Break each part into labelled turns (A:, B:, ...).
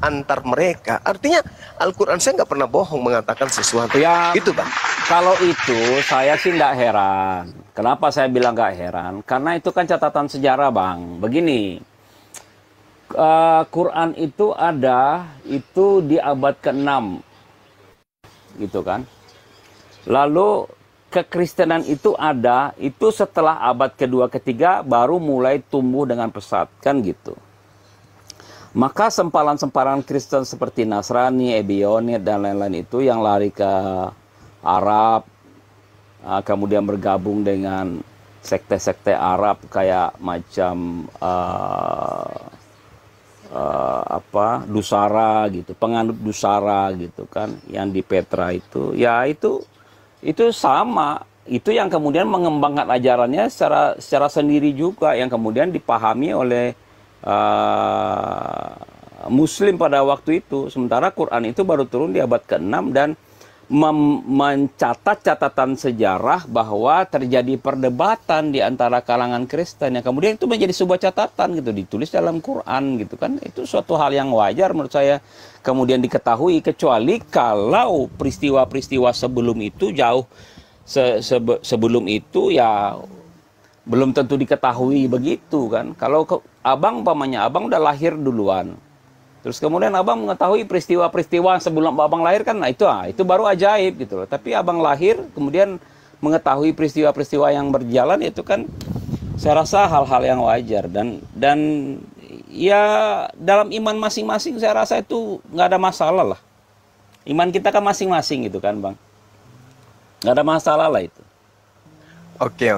A: antar mereka. Artinya Al-Quran saya nggak pernah bohong mengatakan sesuatu.
B: Ya,
A: Itu Bang.
B: kalau itu saya sih nggak heran. Kenapa saya bilang nggak heran? Karena itu kan catatan sejarah, Bang. Begini, Quran itu ada itu di abad ke-6, gitu kan. Lalu kekristenan itu ada itu setelah abad kedua ketiga baru mulai tumbuh dengan pesat, kan gitu. Maka sempalan-sempalan Kristen seperti Nasrani, Ebionit, dan lain-lain itu yang lari ke Arab, kemudian bergabung dengan sekte-sekte Arab kayak macam Dusara gitu, penganut Dusara gitu kan, yang di Petra itu, ya itu sama. Itu yang kemudian mengembangkan ajarannya secara sendiri juga, yang kemudian dipahami oleh Muslim pada waktu itu. Sementara Quran itu baru turun di abad ke-6 dan mencatat catatan sejarah bahwa terjadi perdebatan di antara kalangan Kristen yang kemudian itu menjadi sebuah catatan gitu, ditulis dalam Quran gitu kan. Itu suatu hal yang wajar menurut saya kemudian diketahui, kecuali kalau peristiwa-peristiwa sebelum itu jauh sebelum itu ya belum tentu diketahui begitu kan. Kalau abang umpamanya abang udah lahir duluan, terus kemudian abang mengetahui peristiwa-peristiwa sebelum abang lahir kan, nah itu baru ajaib gitu loh. Tapi abang lahir kemudian mengetahui peristiwa-peristiwa yang berjalan, itu kan saya rasa hal-hal yang wajar, dan ya dalam iman masing-masing saya rasa itu nggak ada masalah lah. Iman kita kan masing-masing gitu kan Bang, nggak ada masalah lah itu.
A: Oke.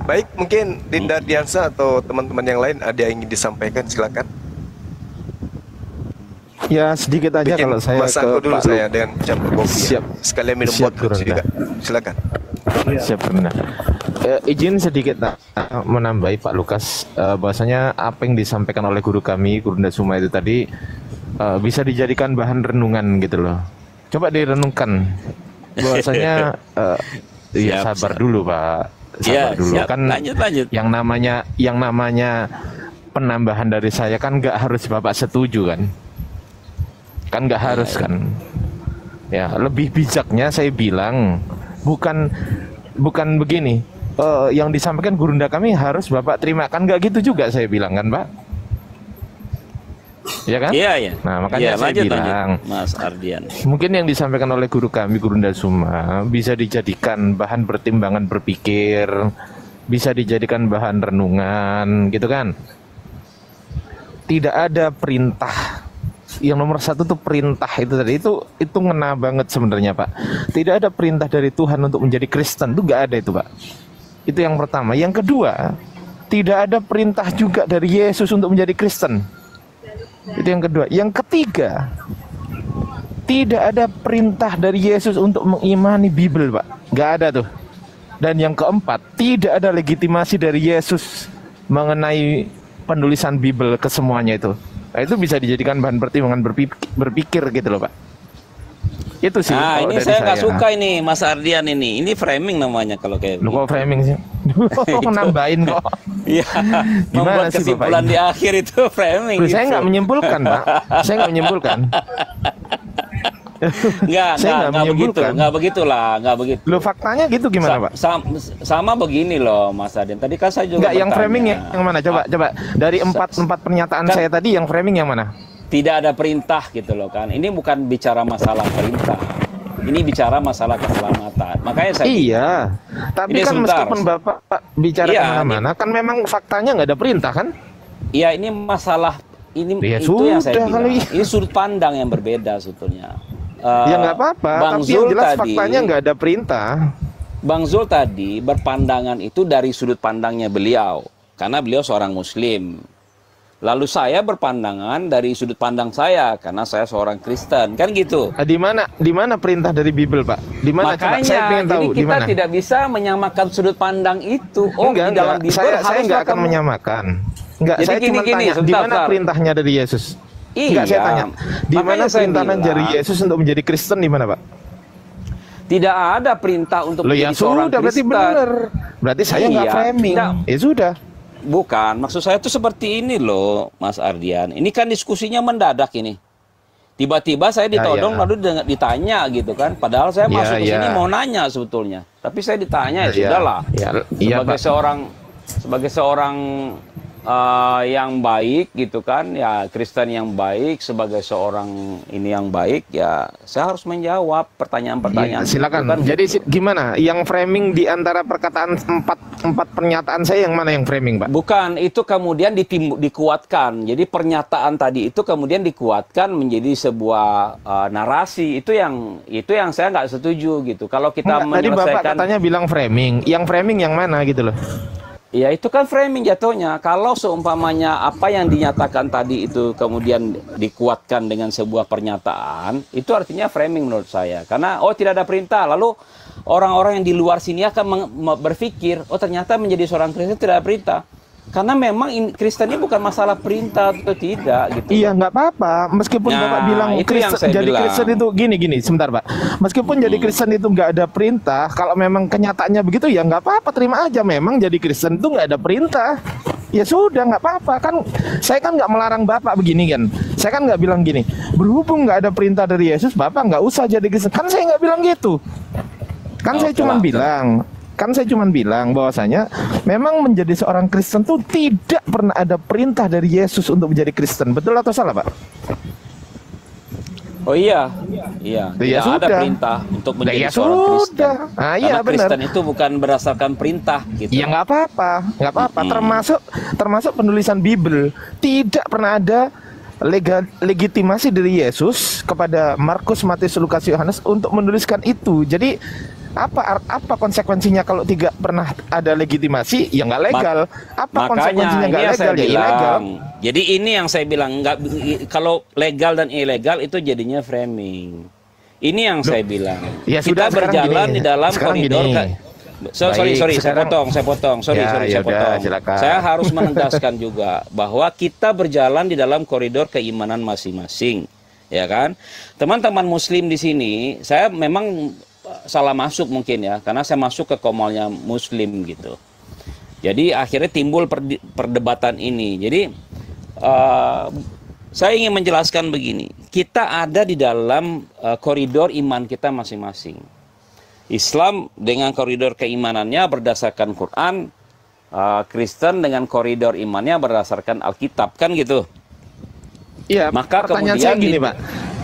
A: Baik, mungkin Dinda Diansa atau teman-teman yang lain ada yang ingin disampaikan, silakan.
C: Ya sedikit aja
A: Bikin
C: kalau saya
A: Mas
C: ke
A: Anggo dulu
C: Pak
A: saya dengan campur kopi.
C: Siap.
A: Sekalian minum
C: Siap,
A: botol
C: Guru.
A: juga. Silakan.
C: Siap benar. Izin sedikit menambahi Pak Lukas, bahwasanya apa yang disampaikan oleh guru kami, Guru Ndasuma itu tadi bisa dijadikan bahan renungan gitu loh. Coba direnungkan bahwasanya ya sabar dulu Pak. Sabar dulu
B: siap.
C: Kan
B: Lanjut.
C: yang namanya penambahan dari saya kan nggak harus Bapak setuju kan nggak harus kan. Ya lebih bijaknya saya bilang bukan begini, yang disampaikan gurunda kami harus Bapak terima, kan nggak gitu juga saya bilang kan Pak, ya kan?
B: Iya.
C: Nah makanya saya bilang
B: Mas Ardian,
C: mungkin yang disampaikan oleh guru kami, Guru Ndasuma, bisa dijadikan bahan pertimbangan berpikir, bisa dijadikan bahan renungan gitu kan. Tidak ada perintah. Yang nomor satu tuh perintah itu tadi, itu ngena banget sebenarnya Pak. Tidak ada perintah dari Tuhan untuk menjadi Kristen, itu nggak ada itu Pak. Itu yang pertama. Yang kedua, tidak ada perintah juga dari Yesus untuk menjadi Kristen. Itu yang kedua. Yang ketiga, tidak ada perintah dari Yesus untuk mengimani Bible Pak. Nggak ada tuh. Dan yang keempat, tidak ada legitimasi dari Yesus mengenai penulisan Bible ke semuanya itu. Nah, itu bisa dijadikan bahan pertimbangan berpikir gitu loh Pak. Itu sih.
B: Nah ini saya nggak suka ini Mas Ardian ini framing namanya kalau kayak
C: lu kok framing sih? Nambahin kok.
B: Iya. Membuat kesimpulan di akhir itu framing.
C: Saya nggak menyimpulkan Pak. Saya nggak menyimpulkan.
B: Nggak begitulah.
C: Lo faktanya gitu gimana Pak?
B: Sama begini loh Mas Ardian. Tadi kan saya juga
C: nggak, yang framing yang mana? Coba. Dari empat pernyataan kan, saya tadi yang framing yang mana?
B: Tidak ada perintah gitu loh kan. Ini bukan bicara masalah perintah. Ini bicara masalah keselamatan. Makanya saya
C: tapi kan meskipun Bapak bicara kemana-mana, kan memang faktanya nggak ada perintah kan? Iya,
B: ini masalah ini
C: ya
B: itu
C: sudah,
B: yang saya bilang. Ini sudut pandang yang berbeda sebetulnya.
C: Ya nggak apa-apa, tapi yang jelas faktanya nggak ada perintah.
B: Bang Zul tadi berpandangan itu dari sudut pandangnya beliau, karena beliau seorang Muslim. Lalu saya berpandangan dari sudut pandang saya, karena saya seorang Kristen, kan gitu.
C: Di mana perintah dari Bible Pak? Di mana?
B: Makanya,
C: saya pengen tahu.
B: jadi kita tidak bisa menyamakan sudut pandang itu.
C: Di dalam Bible saya nggak akan menyamakan. Enggak, saya cuma tanya, di mana perintahnya dari Yesus? Enggak, saya tanya, di mana perintahnya dari Yesus untuk menjadi Kristen, di mana Pak?
B: Tidak ada perintah untuk menjadi seorang Kristen.
C: Berarti benar. Berarti saya nggak framing. Ya sudah.
B: Bukan, maksud saya tuh seperti ini loh, Mas Ardian. Ini kan diskusinya mendadak ini. Tiba-tiba saya ditodong lalu ditanya gitu kan. Padahal saya masuk ke sini mau nanya sebetulnya. Tapi saya ditanya ya sudahlah. Sebagai seorang yang baik gitu kan, ya Kristen yang baik, sebagai seorang ini yang baik, ya saya harus menjawab pertanyaan-pertanyaan.
C: Silakan.
B: Gitu kan.
C: Jadi gimana? Yang framing di antara perkataan empat pernyataan saya yang mana yang framing, Pak?
B: Bukan, itu kemudian dikuatkan. Jadi pernyataan tadi itu kemudian dikuatkan menjadi sebuah narasi. Itu yang saya nggak setuju gitu. Kalau kita
C: tadi Bapak katanya bilang framing. Yang framing yang mana gitu loh?
B: Ya itu kan framing jatuhnya. Kalau seumpamanya apa yang dinyatakan tadi itu kemudian dikuatkan dengan sebuah pernyataan, itu artinya framing menurut saya. Karena tidak ada perintah, lalu orang-orang yang di luar sini akan berpikir, ternyata menjadi seorang Kristen tidak ada perintah. Karena memang Kristen ini bukan masalah perintah atau tidak gitu.
C: Iya, nggak apa-apa. Meskipun Bapak bilang jadi Kristen itu gini, sebentar Pak. Meskipun jadi Kristen itu nggak ada perintah, kalau memang kenyataannya begitu ya nggak apa-apa, terima aja. Memang jadi Kristen itu nggak ada perintah. Ya sudah, nggak apa-apa kan. Saya kan nggak melarang Bapak begini kan. Saya kan nggak bilang gini. Berhubung nggak ada perintah dari Yesus, Bapak nggak usah jadi Kristen. Kan saya nggak bilang gitu. Kan saya cuma bilang. Kan saya cuma bilang bahwasanya memang menjadi seorang Kristen tuh tidak pernah ada perintah dari Yesus untuk menjadi Kristen. Betul atau salah, Pak?
B: Oh iya. Tidak ada perintah untuk menjadi seorang Kristen. Karena Kristen itu bukan berdasarkan perintah gitu.
C: Ya nggak apa-apa. Termasuk penulisan Bible tidak pernah ada legitimasi dari Yesus kepada Markus, Matius, Lukas, Yohanes untuk menuliskan itu. Jadi apa konsekuensinya kalau tidak pernah ada legitimasi? Ya nggak legal. Apa konsekuensinya nggak legal? Ya ilegal.
B: Jadi ini yang saya bilang, kalau legal dan ilegal itu jadinya framing. Ini yang saya bilang.
C: Ya,
B: kita berjalan di dalam koridor. Sorry, saya potong. Saya harus menegaskan juga bahwa kita berjalan di dalam koridor keimanan masing-masing, ya kan? Teman-teman Muslim di sini, saya memang salah masuk mungkin ya, karena saya masuk ke komalnya Muslim gitu. Jadi akhirnya timbul perdebatan ini. Jadi saya ingin menjelaskan begini, kita ada di dalam koridor iman kita masing-masing. Islam dengan koridor keimanannya berdasarkan Quran, Kristen dengan koridor imannya berdasarkan Alkitab, kan gitu.
C: Iya.
B: Maka
C: pertanyaan saya gini, Pak.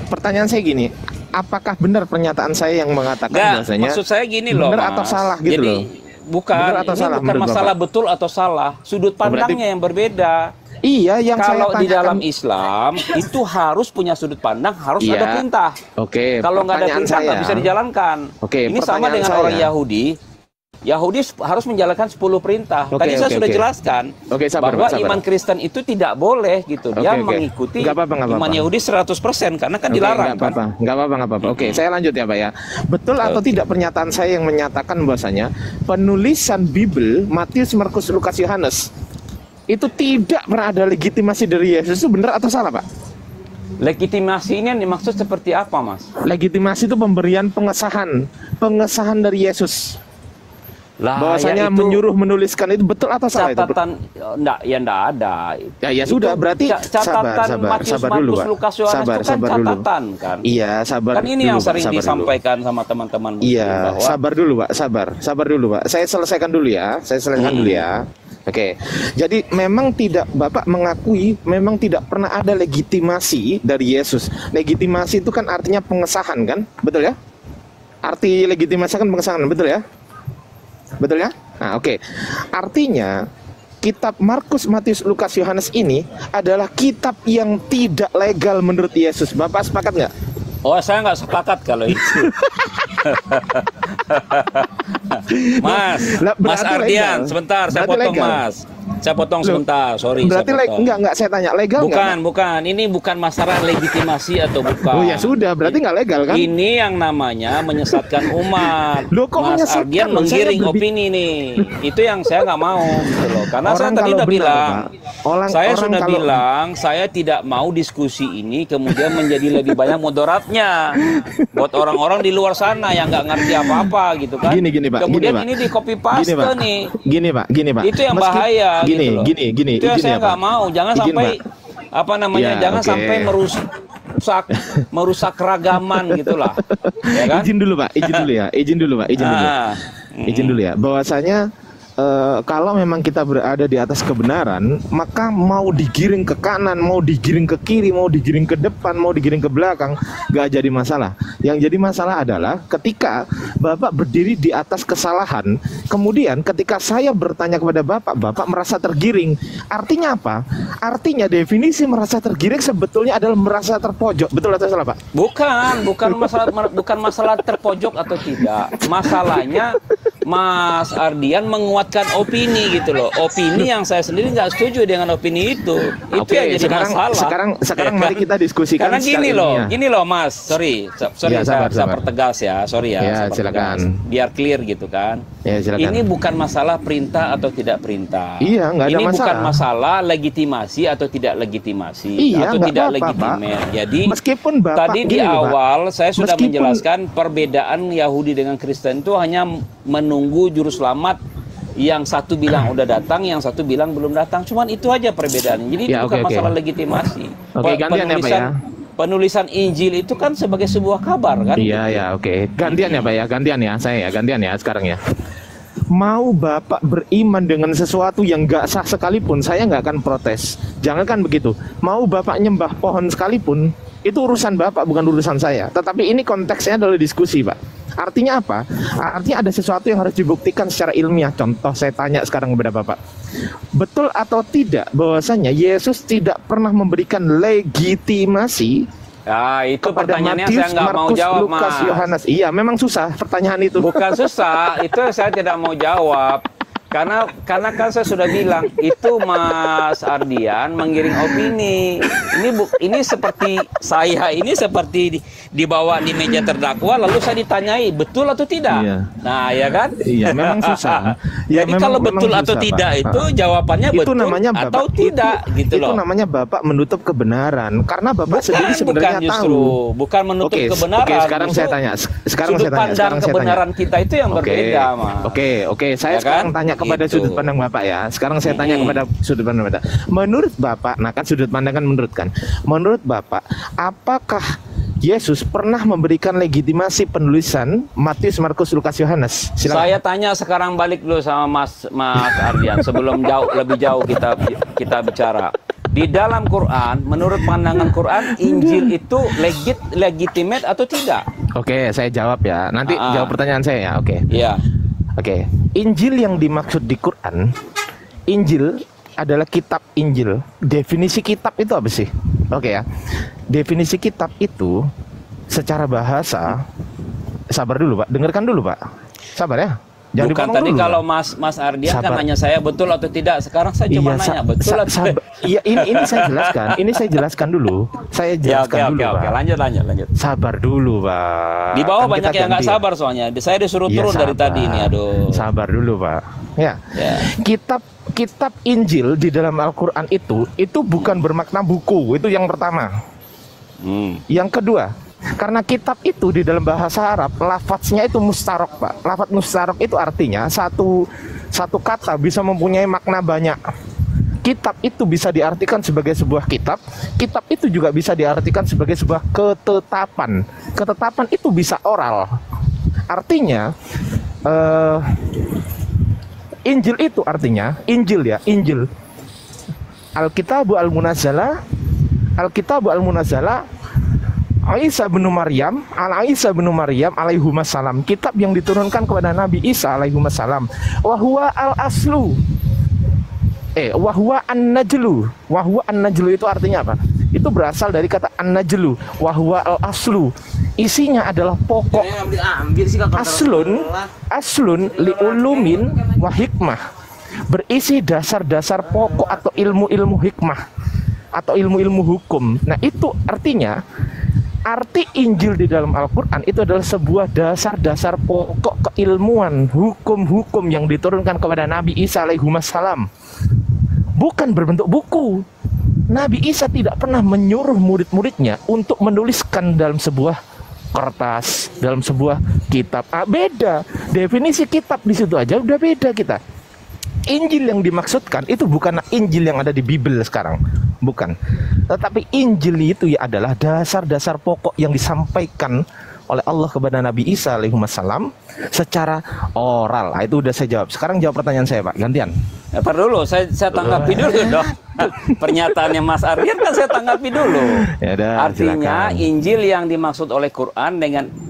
C: Pertanyaan saya gini. Apakah benar pernyataan saya yang mengatakan bahasanya?
B: Maksud saya gini loh,
C: benar atau salah gitu loh?
B: Bukan masalah Bapak? Betul atau salah. Sudut pandangnya yang berbeda.
C: Iya, yang
B: kalau
C: saya
B: di dalam Islam itu harus punya sudut pandang, harus ada perintah.
C: Oke.
B: Kalau nggak ada perintah nggak bisa dijalankan. Ini sama dengan orang Yahudi. Yahudi harus menjalankan 10 perintah. Tadi saya sudah jelaskan bahwa iman Kristen itu tidak boleh gitu. Dia mengikuti iman Yahudi 100% karena kan dilarang.
C: Nggak apa-apa. Oke, saya lanjut ya Pak ya. Betul atau tidak pernyataan saya yang menyatakan bahwasanya penulisan Bible Matius, Markus, Lukas, Yohanes itu tidak pernah ada legitimasi dari Yesus, itu benar atau salah Pak?
B: Legitimasi ini yang dimaksud seperti apa, Mas?
C: Legitimasi itu pemberian pengesahan dari Yesus. Bahwasanya menyuruh menuliskan itu betul atau salah itu?
B: Catatan enggak ada.
C: Ya sudah, berarti
B: catatan Matius, Markus, Lukas, Yohanes itu kan catatan kan?
C: Iya, sabar.
B: Kan ini yang sering disampaikan sama teman-teman.
C: Iya, sabar dulu Pak, sabar dulu Pak. Saya selesaikan dulu ya. Oke. Jadi memang Bapak mengakui memang tidak pernah ada legitimasi dari Yesus. Legitimasi itu kan artinya pengesahan kan? Betul ya? Arti legitimasi kan pengesahan, betul ya? Betul ya? Nah, oke. Artinya kitab Markus, Matius, Lukas, Yohanes ini adalah kitab yang tidak legal menurut Yesus. Bapak sepakat nggak?
B: Oh, saya nggak sepakat kalau itu. Mas Ardian, sebentar, saya potong legal. Mas. Saya potong sebentar, sorry.
C: Berarti enggak saya tanya legal nggak?
B: Bukan. Ini bukan masalah legitimasi atau bukan.
C: Oh ya sudah, berarti nggak legal kan?
B: Ini yang namanya menyesatkan umat.
C: Loh, kok
B: Mas Ardian menggiring opini nih. Itu yang saya nggak mau gitu loh. Karena saya tadi udah bilang, saya tidak mau diskusi ini kemudian menjadi lebih banyak mudaratnya buat orang-orang di luar sana yang nggak ngerti apa-apa gitu kan.
C: Gini Pak.
B: Kemudian ini di copy paste nih.
C: Gini Pak.
B: Itu yang bahaya.
C: gini,
B: gitu loh.
C: gini,
B: Itu yang
C: izin
B: saya
C: ya,
B: nggak
C: Pak.
B: mau. Jangan
C: Izin,
B: sampai
C: Pak.
B: apa namanya?
C: Ya,
B: Jangan
C: oke.
B: sampai merusak keragaman gitulah. Ya kan?
C: Izin dulu, Pak. Izin dulu ya. Izin dulu, Pak. Izin dulu.
B: Ah,
C: Izin dulu ya. Bahwasanya kalau memang kita berada di atas kebenaran, maka mau digiring ke kanan, mau digiring ke kiri, mau digiring ke depan, mau digiring ke belakang, gak jadi masalah. Yang jadi masalah adalah ketika Bapak berdiri di atas kesalahan, kemudian ketika saya bertanya kepada Bapak, Bapak merasa tergiring. Artinya apa? Artinya definisi merasa tergiring sebetulnya adalah merasa terpojok. Betul atau salah, Pak?
B: bukan masalah terpojok atau tidak. Masalahnya Mas Ardian menguatkan opini gitu loh. Opini yang saya sendiri nggak setuju dengan opini itu. Itu
C: Oke,
B: yang jadi masalah.
C: sekarang
B: Ya
C: mari
B: kan?
C: kita diskusikan
B: Karena
C: secara ilmiah.
B: gini loh Mas. Sorry
C: Ya, sabar,
B: saya
C: sabar.
B: pertegas ya. Sorry ya.
C: Ya,
B: saya
C: silakan.
B: pertegas. Biar clear gitu kan.
C: Ya, silakan.
B: Ini bukan masalah perintah atau tidak perintah.
C: Iya, nggak ada
B: Ini bukan
C: masalah.
B: masalah legitimasi atau tidak legitimasi
C: Iya,
B: atau
C: nggak
B: tidak
C: apa-apa,
B: legitimate. Jadi
C: Meskipun Bapak
B: tadi di
C: gini loh, Pak.
B: awal saya sudah
C: Meskipun-
B: menjelaskan perbedaan Yahudi dengan Kristen itu hanya menunggu juru selamat. Yang satu bilang udah datang, yang satu bilang belum datang. Cuman itu aja perbedaannya. Jadi
C: Ya,
B: itu bukan
C: oke.
B: masalah legitimasi.
C: Oke, gantian ya, Pak ya.
B: Penulisan Injil itu kan sebagai sebuah kabar kan?
C: Iya ya, oke. Gantian ya, Pak ya, gantian ya, saya ya, gantian ya sekarang ya. Mau Bapak beriman dengan sesuatu yang nggak sah sekalipun, saya nggak akan protes. Jangankan begitu. Mau Bapak nyembah pohon sekalipun, itu urusan Bapak, bukan urusan saya. Tetapi ini konteksnya adalah diskusi, Pak. Artinya apa? Artinya ada sesuatu yang harus dibuktikan secara ilmiah. Contoh saya tanya sekarang kepada Bapak. Betul atau tidak bahwasanya Yesus tidak pernah memberikan legitimasi
B: Ya, itu
C: kepada
B: pertanyaannya
C: Matius,
B: saya nggak mau
C: Markus,
B: jawab,
C: Lukas,
B: Mas.
C: Yohanes? Iya, memang susah pertanyaan itu.
B: Bukan susah, itu saya tidak mau jawab. Karena kan saya sudah bilang itu Mas Ardian menggiring opini. Ini seperti saya ini seperti dibawa di meja terdakwa lalu saya ditanyai betul atau tidak.
C: Iya.
B: Nah, ya kan?
C: Iya, memang susah. Ya,
B: Jadi
C: memang-
B: kalau
C: memang
B: betul atau
C: susah,
B: tidak
C: Pak.
B: itu jawabannya
C: Itu
B: betul
C: namanya
B: atau
C: Bapak
B: tidak gitu
C: itu
B: loh.
C: namanya Bapak menutup kebenaran karena Bapak sendiri sebenarnya
B: justru
C: tahu.
B: bukan menutup
C: Oke,
B: kebenaran.
C: oke, sekarang
B: Justru
C: saya tanya. Sekarang
B: sudut
C: saya tanya.
B: pandang
C: Sekarang saya
B: kebenaran
C: tanya.
B: kita itu yang berbeda, Mas.
C: Oke. Saya
B: Ya
C: sekarang
B: kan?
C: tanya kepada
B: Gitu.
C: sudut pandang Bapak ya. Sekarang saya tanya kepada sudut pandang Bapak. Menurut Bapak, nah kan sudut pandang kan menurut kan. Menurut Bapak, apakah Yesus pernah memberikan legitimasi penulisan Matius, Markus, Lukas, Yohanes? Silakan.
B: Saya tanya sekarang balik dulu sama Mas Ardian sebelum lebih jauh kita bicara. Di dalam Quran, menurut pandangan Quran, Injil itu legitimate atau tidak?
C: Oke, saya jawab ya. Nanti jawab pertanyaan saya ya. Oke.
B: Iya.
C: Oke. Injil yang dimaksud di Quran, Injil adalah kitab Injil. Definisi kitab itu apa sih? Oke ya. Definisi kitab itu secara bahasa, sabar dulu Pak, dengarkan dulu Pak. Sabar ya. Jangan
B: Bukan
C: dipotong
B: tadi
C: dulu,
B: kalau
C: Pak.
B: Mas Ardian kan
C: Sabar.
B: nanya saya betul atau tidak. Sekarang saya cuma nanya betul atau tidak.
C: Iya, ini saya jelaskan. Ini saya jelaskan dulu. Saya
B: Ya,
C: jelaskan
B: oke,
C: dulu,
B: oke,
C: Pak.
B: Lanjut.
C: Sabar dulu, Pak.
B: Di bawah
C: Kan
B: banyak
C: kita
B: yang nggak
C: gantian.
B: sabar soalnya. Saya disuruh
C: Iya,
B: turun dari
C: sabar.
B: tadi ini. Aduh.
C: Sabar dulu, Pak. Ya.
B: Ya.
C: Kitab Injil di dalam Al-Qur'an itu bukan bermakna buku. Itu yang pertama. Yang kedua, karena kitab itu di dalam bahasa Arab lafadznya itu mustarok, Pak. Lafadz mustarok itu artinya satu kata bisa mempunyai makna banyak. Kitab itu bisa diartikan sebagai sebuah kitab. Kitab itu juga bisa diartikan sebagai sebuah ketetapan. Ketetapan itu bisa oral. Artinya Injil itu artinya Injil ya, Injil. Alkitabu al-Munazzala, Alkitabu al-Munazzala Isa bin Maryam, Isa bin Maryam alaihissalam, kitab yang diturunkan kepada Nabi Isa alaihissalam. Wahwa al-aslu. Wahwa an-najlu. Wahwa an-najlu itu artinya apa? Itu berasal dari kata an-najlu. Wahwa al-aslu. Isinya adalah pokok. Aslun liulumin wa hikmah. Berisi dasar-dasar pokok atau ilmu-ilmu hikmah atau ilmu-ilmu hukum. Nah, itu artinya arti Injil di dalam Al-Quran itu adalah sebuah dasar-dasar pokok keilmuan, hukum-hukum yang diturunkan kepada Nabi Isa alaihissalam. Bukan berbentuk buku. Nabi Isa tidak pernah menyuruh murid-muridnya untuk menuliskan dalam sebuah kertas, dalam sebuah kitab. Beda. Definisi kitab di situ aja udah beda kita. Injil yang dimaksudkan itu bukan Injil yang ada di Bible sekarang, bukan. Tetapi Injil itu ya adalah dasar-dasar pokok yang disampaikan oleh Allah kepada Nabi Isa alaihissalam secara oral. Nah, itu udah saya jawab. Sekarang jawab pertanyaan saya, Pak. Gantian.
B: Ntar dulu, saya tanggapi dulu dong. Pernyataannya Mas Ardian kan saya tanggapi dulu.
C: Ya udah,
B: artinya
C: silakan.
B: Injil yang dimaksud oleh Quran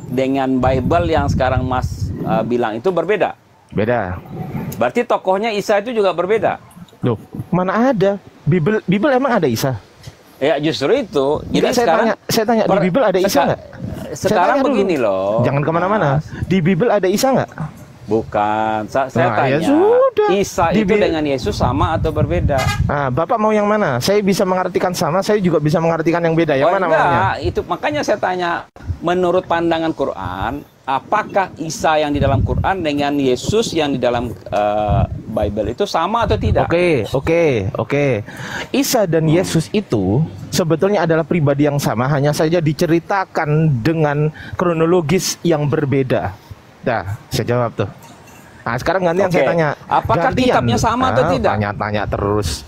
B: dengan Bible yang sekarang Mas bilang itu berbeda.
C: Beda.
B: Berarti tokohnya Isa itu juga berbeda.
C: Loh, mana ada? Bible emang ada Isa?
B: Ya justru itu. Jadi
C: Enggak, saya tanya di Bible ada Isa nggak?
B: Sekarang begini loh.
C: Jangan kemana-mana.
B: Mas.
C: Di Bible ada Isa nggak?
B: Bukan. Saya
C: Nah,
B: tanya.
C: ya sudah.
B: Isa
C: Di
B: itu
C: Bi-
B: dengan Yesus sama atau berbeda?
C: Ah, Bapak mau yang mana? Saya bisa mengartikan sama, saya juga bisa mengartikan yang beda. Yang mana
B: enggak,
C: maunya?
B: itu makanya saya tanya, menurut pandangan Quran, apakah Isa yang di dalam Quran dengan Yesus yang di dalam Bible itu sama atau tidak?
C: Oke. Isa dan Yesus itu sebetulnya adalah pribadi yang sama, hanya saja diceritakan dengan kronologis yang berbeda. Dah, saya jawab tuh. Nah, sekarang gantian
B: Oke.
C: saya tanya.
B: Apakah kitabnya sama atau tidak?
C: Tanya terus.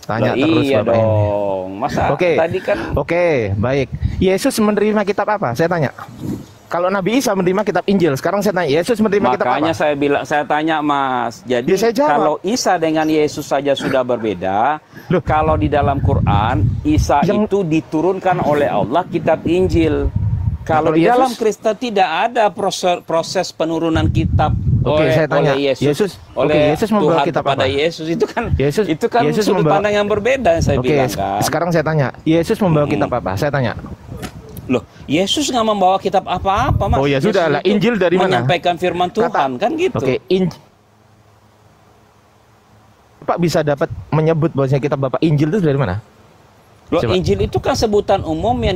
C: Tanya
B: Lah,
C: terus
B: iya
C: Bapak ini.
B: dong. Masa tadi kan
C: Oke, baik. Yesus menerima kitab apa? Saya tanya. Kalau Nabi Isa menerima kitab Injil, sekarang saya tanya, Yesus menerima kitab apa?
B: makanya saya tanya Mas. Jadi
C: Ya, saya jawab.
B: kalau Isa dengan Yesus saja sudah berbeda,
C: Loh.
B: kalau di dalam Quran Isa
C: Yang-
B: itu diturunkan oleh Allah kitab Injil. Kalau
C: Kalau
B: di dalam
C: Yesus-
B: Kristen tidak ada proses penurunan kitab
C: Oke, saya tanya.
B: oleh Yesus,
C: Yesus membawa
B: Tuhan
C: kitab
B: kepada
C: apa?
B: Yesus itu kan
C: Yesus
B: sudut
C: membawa-
B: pandang yang berbeda yang saya
C: Oke,
B: bilang kan.
C: sekarang saya tanya, Yesus membawa kitab apa? Saya tanya.
B: Loh, Yesus nggak membawa kitab apa-apa, Mas.
C: Oh, ya
B: Yesus
C: sudah lah,
B: itu
C: Injil dari mana?
B: menyampaikan firman Tuhan, kan gitu.
C: Oke, Bapak bisa dapat menyebut bahwasanya kitab Bapak Injil itu dari mana?
B: Loh,
C: Coba.
B: Injil itu kan sebutan umum yang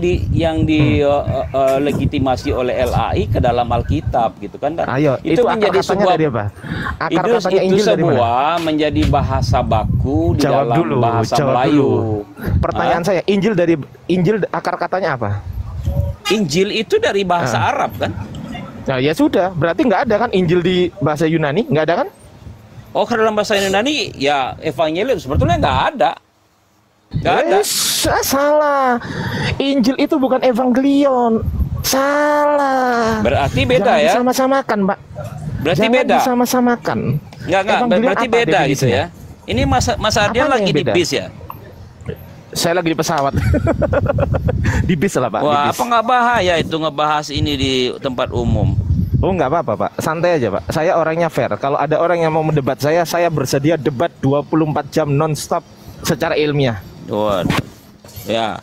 B: legitimasi oleh LAI ke dalam Alkitab gitu kan. Dan
C: Ayo, itu akar
B: menjadi
C: katanya
B: sebuah
C: dari apa? Akar
B: itu
C: katanya Injil dari mana?
B: sebuah menjadi bahasa baku di
C: Jawab
B: dalam
C: dulu,
B: bahasa
C: jawab
B: Melayu.
C: dulu. Pertanyaan saya, Injil akar katanya apa?
B: Injil itu dari bahasa
C: Ah.
B: Arab kan?
C: Nah, ya sudah, berarti nggak ada kan Injil di bahasa Yunani? Nggak ada kan?
B: Oh, ke dalam bahasa Yunani ya evangelium sebetulnya nggak ada. Nggak ada.
C: Salah. Injil itu bukan evangelion. Salah.
B: Berarti beda
C: Jangan
B: ya?
C: Disama-samakan, Mbak.
B: Berarti
C: Jangan
B: beda.
C: disama-samakan.
B: Nggak,
C: Evangelion
B: berarti
C: apa
B: beda gitu
C: definisinya?
B: ya. Ini Mas Ardian
C: Apanya
B: lagi
C: yang
B: di
C: beda?
B: bis ya?
C: Saya lagi di pesawat. Di bis lah, Pak. Di
B: Wah,
C: bis.
B: apa nggak bahaya itu ngebahas ini di tempat umum?
C: Oh, nggak apa-apa, Pak. Santai aja, Pak. Saya orangnya fair. Kalau ada orang yang mau mendebat saya bersedia debat 24 jam non-stop secara ilmiah.
B: Waduh. Ya.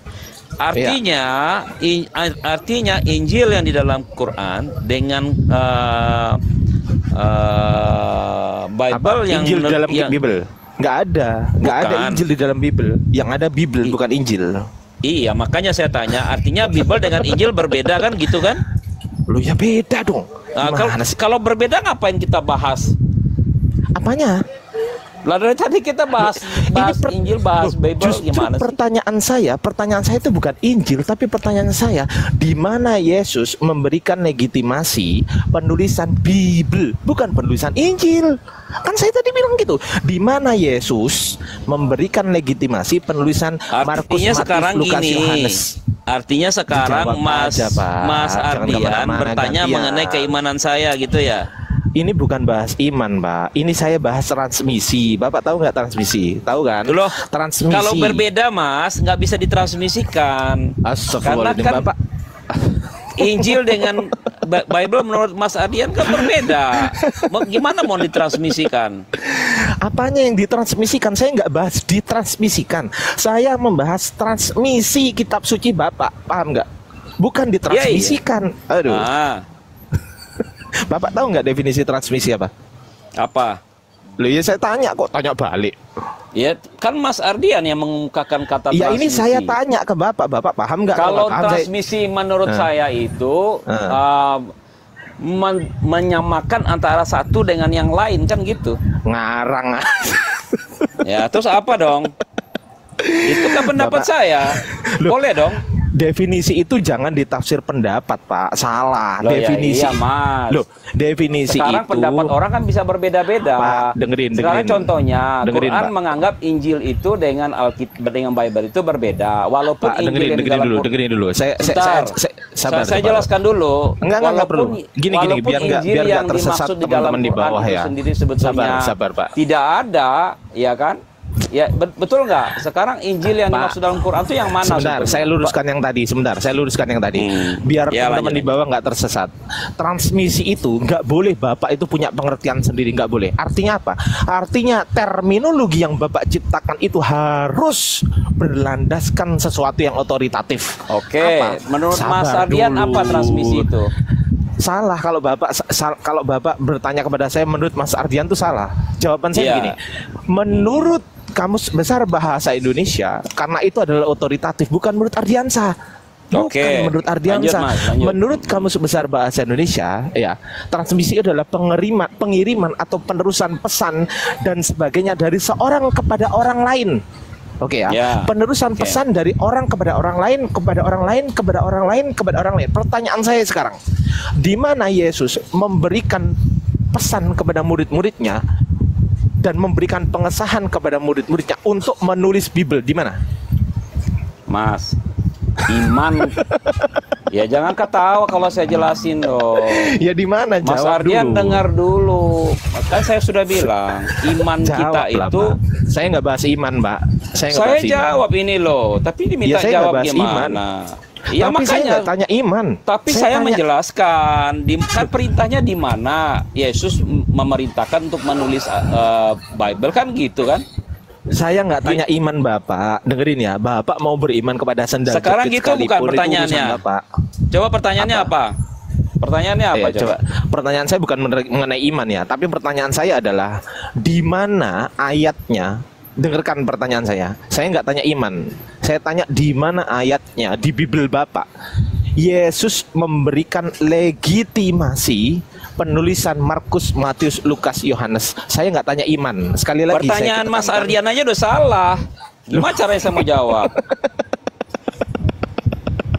B: Artinya Injil yang di dalam Quran dengan Bible
C: Apa?
B: yang
C: Injil di dalam
B: yang-
C: Bible? Nggak ada
B: Bukan.
C: Injil di dalam Bible. Yang ada Bible, bukan Injil.
B: Iya, makanya saya tanya, artinya Bible dengan Injil berbeda kan gitu kan?
C: Loh, ya beda dong.
B: Nah,
C: Gimana sih?
B: kalau berbeda ngapain kita bahas?
C: Apanya?
B: Lah dari tadi kita bahas Injil, bahas Bible,
C: Justru
B: gimana sih?
C: pertanyaan saya itu bukan Injil, tapi pertanyaan saya, di mana Yesus memberikan legitimasi penulisan Bible, bukan penulisan Injil. Kan saya tadi bilang gitu. Di mana Yesus memberikan legitimasi penulisan Markus,
B: Artinya
C: Matius,
B: sekarang
C: Lukas,
B: gini.
C: Yohanes.
B: Artinya sekarang
C: Dijawab
B: Mas
C: aja, Pak.
B: Mas
C: Jangan
B: Ardian
C: kemana-mana,
B: bertanya
C: gantian.
B: mengenai keimanan saya gitu ya.
C: Ini bukan bahas iman, Pak. Ini saya bahas transmisi. Bapak tahu nggak transmisi? Tahu kan?
B: Loh,
C: Transmisi.
B: kalau berbeda Mas, nggak bisa ditransmisikan.
C: Astagfirullahaladzim,
B: Karena kan
C: Bapak.
B: Injil dengan Bible menurut Mas Ardian kan berbeda. Gimana mau ditransmisikan?
C: Apanya yang ditransmisikan? Saya nggak bahas ditransmisikan. Saya membahas transmisi kitab suci Bapak. Paham nggak? Bukan ditransmisikan. Aduh.
B: Ah,
C: Bapak tahu nggak definisi transmisi apa?
B: apa?
C: Loh, ya saya tanya kok, tanya balik.
B: Ya kan Mas Ardian yang mengemukakan kata
C: Ya
B: transmisi.
C: ini saya tanya ke Bapak. Bapak paham nggak?
B: Kalau
C: nggak paham, saya-
B: transmisi menurut saya itu menyamakan antara satu dengan yang lain kan gitu.
C: ngarang.
B: Ya terus apa dong? Itu kan pendapat
C: Bapak-
B: saya.
C: Loh.
B: Boleh dong.
C: definisi itu jangan ditafsir pendapat, Pak. Salah.
B: Loh,
C: Definisi.
B: ya, iya, Mas.
C: Loh, definisi
B: Sekarang
C: itu.
B: pendapat orang kan bisa berbeda-beda.
C: Pak, dengerin.
B: Sekarang contohnya,
C: Dengerin,
B: Quran
C: Pak.
B: menganggap Injil itu dengan Alkitab, dengan Bible itu berbeda. Walaupun
C: Pak,
B: Injil yang di dalam
C: dengerin dulu.
B: Sebentar.
C: Sabar,
B: saya
C: Pak.
B: jelaskan dulu.
C: Enggak perlu. Gini,
B: walaupun
C: biar
B: Injil
C: nggak
B: yang
C: tersesat
B: dimaksud di dalam
C: teman-teman di
B: Quran
C: bawah
B: itu
C: ya.
B: sendiri sebetulnya
C: Sabar, Pak.
B: tidak ada, ya kan? Ya betul nggak? Sekarang Injil yang
C: Pak,
B: dimaksud dalam Quran itu yang mana?
C: Sebentar,
B: sebetulnya?
C: saya luruskan yang tadi. Biar
B: Ya,
C: teman-teman
B: lanjut.
C: di bawah nggak tersesat. Transmisi itu nggak boleh Bapak itu punya pengertian sendiri, nggak boleh. Artinya apa? Artinya terminologi yang Bapak ciptakan itu harus berlandaskan sesuatu yang otoritatif.
B: Oke,
C: Apa?
B: menurut Mas
C: Sabar
B: Ardian
C: dulu.
B: apa transmisi itu?
C: Salah kalau Bapak bertanya kepada saya, menurut Mas Ardian itu salah. Jawaban saya
B: Iya.
C: begini. Menurut Kamus Besar Bahasa Indonesia, karena itu adalah otoritatif, bukan menurut Ardiansa. Bukan
B: Oke.
C: menurut Ardiansa.
B: Lanjut, Mas, lanjut.
C: Menurut Kamus Besar Bahasa Indonesia, ya, transmisi adalah pengiriman atau penerusan pesan dan sebagainya dari seorang kepada orang lain. Oke ya.
B: Ya.
C: Penerusan
B: Oke.
C: pesan dari orang kepada orang lain, kepada orang lain, kepada orang lain, kepada orang lain. Pertanyaan saya sekarang, di mana Yesus memberikan pesan kepada murid-muridnya dan memberikan pengesahan kepada murid-muridnya untuk menulis Bible, di mana?
B: Mas, iman. Ya jangan ketawa kalau saya jelasin dong.
C: Ya di mana?
B: Mas
C: Jawab
B: Ardian
C: dulu.
B: dengar dulu. Kan saya sudah bilang, iman kita
C: Jawab lah,
B: itu.
C: Pak. Saya nggak bahas iman, Pak. Saya nggak
B: Saya
C: bahas iman.
B: jawab ini loh, tapi diminta
C: Ya, saya nggak
B: jawab
C: bahas
B: gimana?
C: iman.
B: Iya
C: Tapi saya
B: makanya.
C: nggak tanya iman.
B: Tapi saya
C: tanya-
B: menjelaskan, kan perintahnya di mana Yesus memerintahkan untuk menulis Bible kan gitu kan?
C: Saya nggak tanya iman Bapak. Dengerin ya, Bapak mau beriman kepada sendal
B: Sekarang
C: jepit
B: gitu bukan
C: sekalipun, itu
B: pertanyaannya.
C: urusan Bapak.
B: Coba pertanyaannya apa? Pertanyaannya apa?
C: Ya, coba. Pertanyaan saya bukan mengenai iman ya, tapi pertanyaan saya adalah di mana ayatnya? Dengarkan pertanyaan saya. Saya nggak tanya iman. Saya tanya di mana ayatnya di Bible Bapak. Yesus memberikan legitimasi penulisan Markus, Matius, Lukas, Yohanes. Saya nggak tanya iman. Sekali lagi.
B: Pertanyaan
C: saya
B: Mas
C: tekankan.
B: Ardian aja udah salah. Gimana caranya saya mau jawab?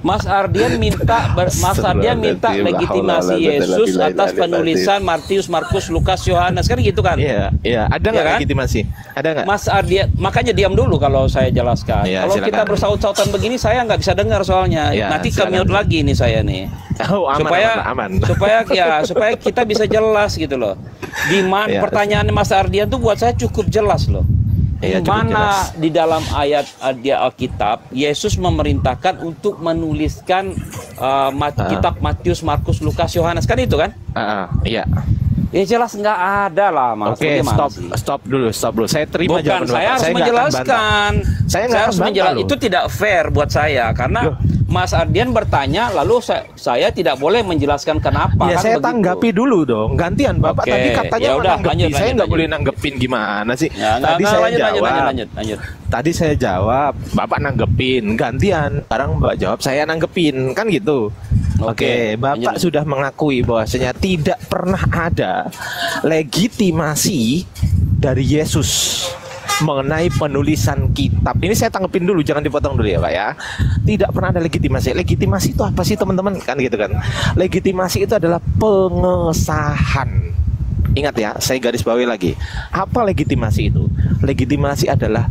B: Mas Ardian minta legitimasi Yesus atas penulisan Matius, Markus, Lukas, Yohanes kan gitu kan?
C: Iya, iya. Ada nggak
B: Ya kan?
C: legitimasi? Ada nggak?
B: Mas Ardian, makanya diam dulu kalau saya jelaskan.
C: Iya,
B: Kalau
C: silakan.
B: kita bersaut-sautan begini saya nggak bisa dengar soalnya.
C: Iya,
B: Nanti
C: silakan.
B: mute lagi nih saya nih.
C: Oh, aman, aman.
B: supaya kita bisa jelas gitu loh. Di mana
C: Iya.
B: pertanyaan Mas Ardian tuh buat saya cukup jelas loh.
C: Iya,
B: Di
C: cukup
B: mana
C: jelas.
B: di dalam ayat di Alkitab Yesus memerintahkan untuk menuliskan kitab Matius, Markus, Lukas, Yohanes kan itu kan?
C: Iya.
B: Ya jelas nggak ada lah Mas.
C: Oke,
B: Bagaimana sih?
C: stop dulu. Saya terima
B: Bukan,
C: jawaban
B: saya
C: Bapak.
B: harus
C: nggak akan bantah.
B: menjelaskan.
C: Saya nggak
B: harus
C: akan bantah
B: menjelaskan.
C: loh.
B: Itu tidak fair buat saya karena
C: Loh.
B: Mas Ardian bertanya, lalu saya tidak boleh menjelaskan kenapa.
C: Ya
B: kan
C: saya
B: begitu.
C: tanggapi dulu dong. Gantian Bapak
B: Oke,
C: tadi katanya
B: ya udah,
C: menanggapi.
B: lanjut,
C: Saya nggak
B: lanjut.
C: boleh nanggepin gimana sih?
B: Ya,
C: Tadi
B: nggak,
C: saya
B: lanjut.
C: Tadi saya jawab, Bapak nanggepin. Gantian. Sekarang Bapak jawab, saya nanggepin. Kan gitu. Oke, Bapak
B: lanjut.
C: sudah mengakui bahwasanya tidak pernah ada legitimasi dari Yesus mengenai penulisan kitab. Ini saya tanggepin dulu, jangan dipotong dulu ya Pak ya. Tidak pernah ada legitimasi. Legitimasi itu apa sih teman-teman? Kan gitu kan. Legitimasi itu adalah pengesahan. Ingat ya, saya garis bawahi lagi. Apa legitimasi itu? Legitimasi adalah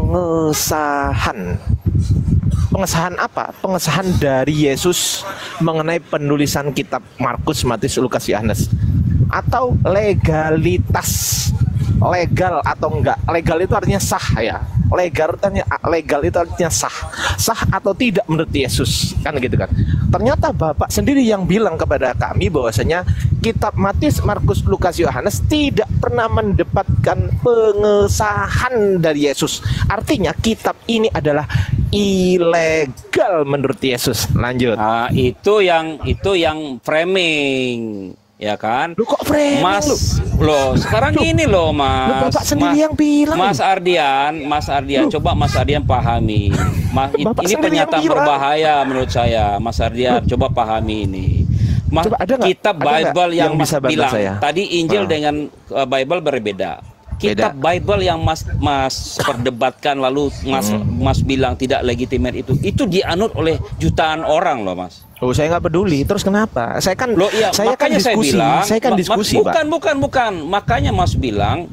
C: pengesahan. Pengesahan apa? Pengesahan dari Yesus mengenai penulisan kitab Markus, Matius, Lukas, Yohanes. Atau legalitas. Legal atau enggak? Legal itu artinya sah ya. Legal itu artinya sah. Sah atau tidak menurut Yesus. Kan gitu kan. Ternyata Bapak sendiri yang bilang kepada kami bahwasanya kitab Matius, Markus, Lukas, Yohanes tidak pernah mendapatkan pengesahan dari Yesus. Artinya kitab ini adalah ilegal menurut Yesus. Lanjut.
B: Nah, itu yang framing, ya kan?
C: Lu kok framing
B: Mas,
C: lu?
B: sekarang gini loh Mas.
C: Lu Bapak sendiri yang bilang.
B: Mas Ardian, coba Mas Ardian pahami.
C: Bapak
B: Ini
C: sendiri yang
B: pernyataan
C: bilang.
B: berbahaya menurut saya. Mas Ardian, coba pahami ini.
C: Coba ada nggak?
B: Kitab
C: Ada nggak
B: Bible yang
C: yang
B: Mas
C: bisa bantu
B: bilang
C: saya?
B: tadi Injil dengan Bible berbeda. kitab Bible yang Mas perdebatkan lalu Mas bilang tidak legitimate itu dianut oleh jutaan orang loh, Mas.
C: Oh, saya nggak peduli. Terus kenapa? Saya kan,
B: Loh, iya,
C: saya kan
B: makanya
C: diskusi. Saya kan diskusi, Pak.
B: Bukan. Makanya Mas bilang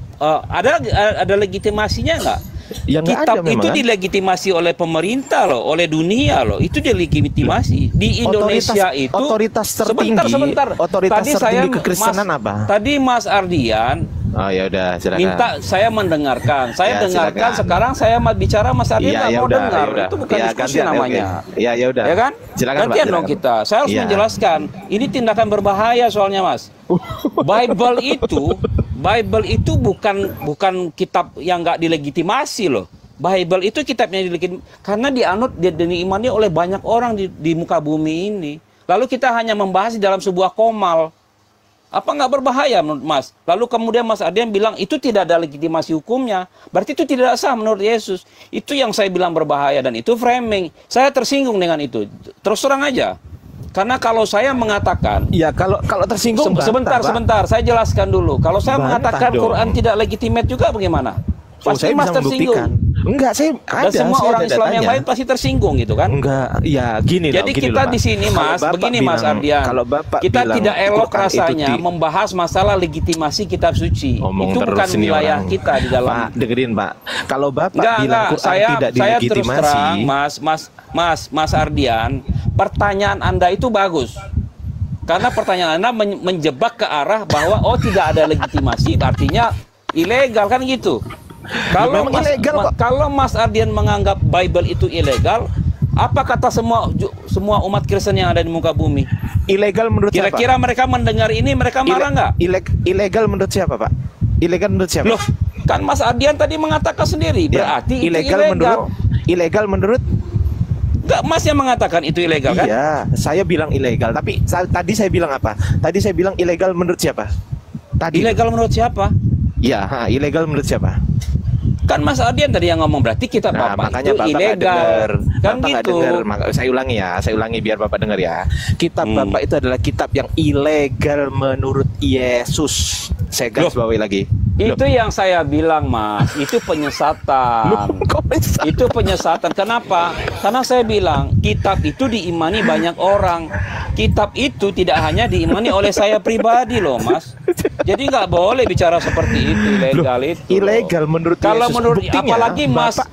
B: ada legitimasinya nggak?
C: Ya, nggak
B: Kitab
C: ada memang,
B: itu
C: kan?
B: dilegitimasi oleh pemerintah loh, oleh dunia loh. Itu dilegitimasi. Di Indonesia itu
C: otoritas tertinggi.
B: Sebentar.
C: Otoritas
B: Tadi
C: tertinggi kekristenan apa?
B: Tadi Mas Ardian
C: Oh, ya udah, silakan.
B: minta saya mendengarkan. Saya
C: Ya,
B: dengarkan.
C: silakan.
B: Sekarang saya bicara, Mas Ardian
C: Iya,
B: nggak
C: ya
B: mau
C: udah,
B: dengar.
C: ya udah.
B: Itu bukan
C: Ya,
B: diskusi
C: gantian,
B: namanya.
C: oke. Ya udah.
B: Ya kan?
C: Silakan, Pak,
B: Gantian dong
C: silakan.
B: kita. Saya harus
C: Iya.
B: menjelaskan. Ini tindakan berbahaya soalnya, Mas. Bible itu bukan kitab yang nggak dilegitimasi loh. Bible itu kitabnya dilegitimasi karena dianut dan diimani oleh banyak orang di muka bumi ini. Lalu kita hanya membahas di dalam sebuah komal. Apa nggak berbahaya menurut Mas? Lalu kemudian Mas Ardian bilang itu tidak ada legitimasi hukumnya. Berarti itu tidak sah menurut Yesus. Itu yang saya bilang berbahaya dan itu framing. Saya tersinggung dengan itu. Terus terang aja. Karena kalau saya mengatakan,
C: Ya, kalau tersinggung bantah, Pak.
B: sebentar, saya jelaskan dulu. Kalau saya
C: Bantah
B: mengatakan
C: dong.
B: Quran tidak legitimate juga bagaimana?
C: Oh,
B: Pasti
C: saya
B: Mas
C: bisa
B: tersinggung.
C: membuktikan. Enggak, saya ada.
B: Dan semua
C: saya
B: orang
C: ada
B: Islam yang
C: datanya.
B: lain pasti tersinggung gitu kan?
C: Enggak, ya gini loh.
B: Jadi
C: gini
B: kita
C: loh, Pak.
B: di sini
C: Kalau
B: Mas,
C: Bapak
B: begini Mas
C: bilang-
B: Ardian.
C: Kalau Bapak
B: kita
C: bilang
B: tidak elok
C: Quran itu
B: rasanya membahas masalah legitimasi kitab suci.
C: Ngomong
B: Itu
C: terus
B: bukan
C: ini
B: wilayah
C: orang.
B: kita di dalam.
C: Pak, dengerin, Pak. Kalau Bapak
B: Enggak,
C: bilang Quran
B: saya
C: tidak
B: terus
C: dilegitimasi,
B: terang Mas Ardian, pertanyaan Anda itu bagus. Karena pertanyaan Anda menjebak ke arah bahwa tidak ada legitimasi artinya ilegal kan gitu. Kalau
C: memang ilegal kok.
B: kalau Mas Ardian menganggap Bible itu ilegal, apa kata semua umat Kristen yang ada di muka bumi?
C: ilegal menurut siapa?
B: Kira-kira mereka mendengar ini mereka marah nggak?
C: Ilegal menurut siapa, Pak? Ilegal menurut siapa?
B: Loh, kan Mas Ardian tadi mengatakan sendiri,
C: Ya,
B: berarti itu
C: ilegal menurut
B: Enggak, Mas yang mengatakan itu ilegal kan?
C: Iya, saya bilang ilegal. Tapi tadi saya bilang apa? Tadi saya bilang ilegal menurut siapa? Tadi.
B: Ilegal menurut siapa?
C: Ya, ilegal menurut siapa?
B: Kan Mas Ardian tadi yang ngomong, berarti kitab
C: Nah,
B: Bapak
C: makanya
B: itu
C: Bapak nggak
B: ilegal.
C: dengar.
B: Kan
C: Bapak nggak
B: gitu.
C: dengar. Saya ulangi ya, saya ulangi biar Bapak dengar ya. Kitab Bapak itu adalah kitab yang ilegal menurut Yesus. Saya garis bawahi lagi.
B: Itu yang saya bilang, Mas. Itu penyesatan.
C: Kok bisa?
B: Itu penyesatan. Kenapa? Karena saya bilang kitab itu diimani banyak orang. Kitab itu tidak hanya diimani oleh saya pribadi loh, Mas. Jadi nggak boleh bicara seperti itu, ilegal itu.
C: Ilegal menurut
B: Kalau
C: Yesus.
B: menurut
C: Buktinya,
B: apalagi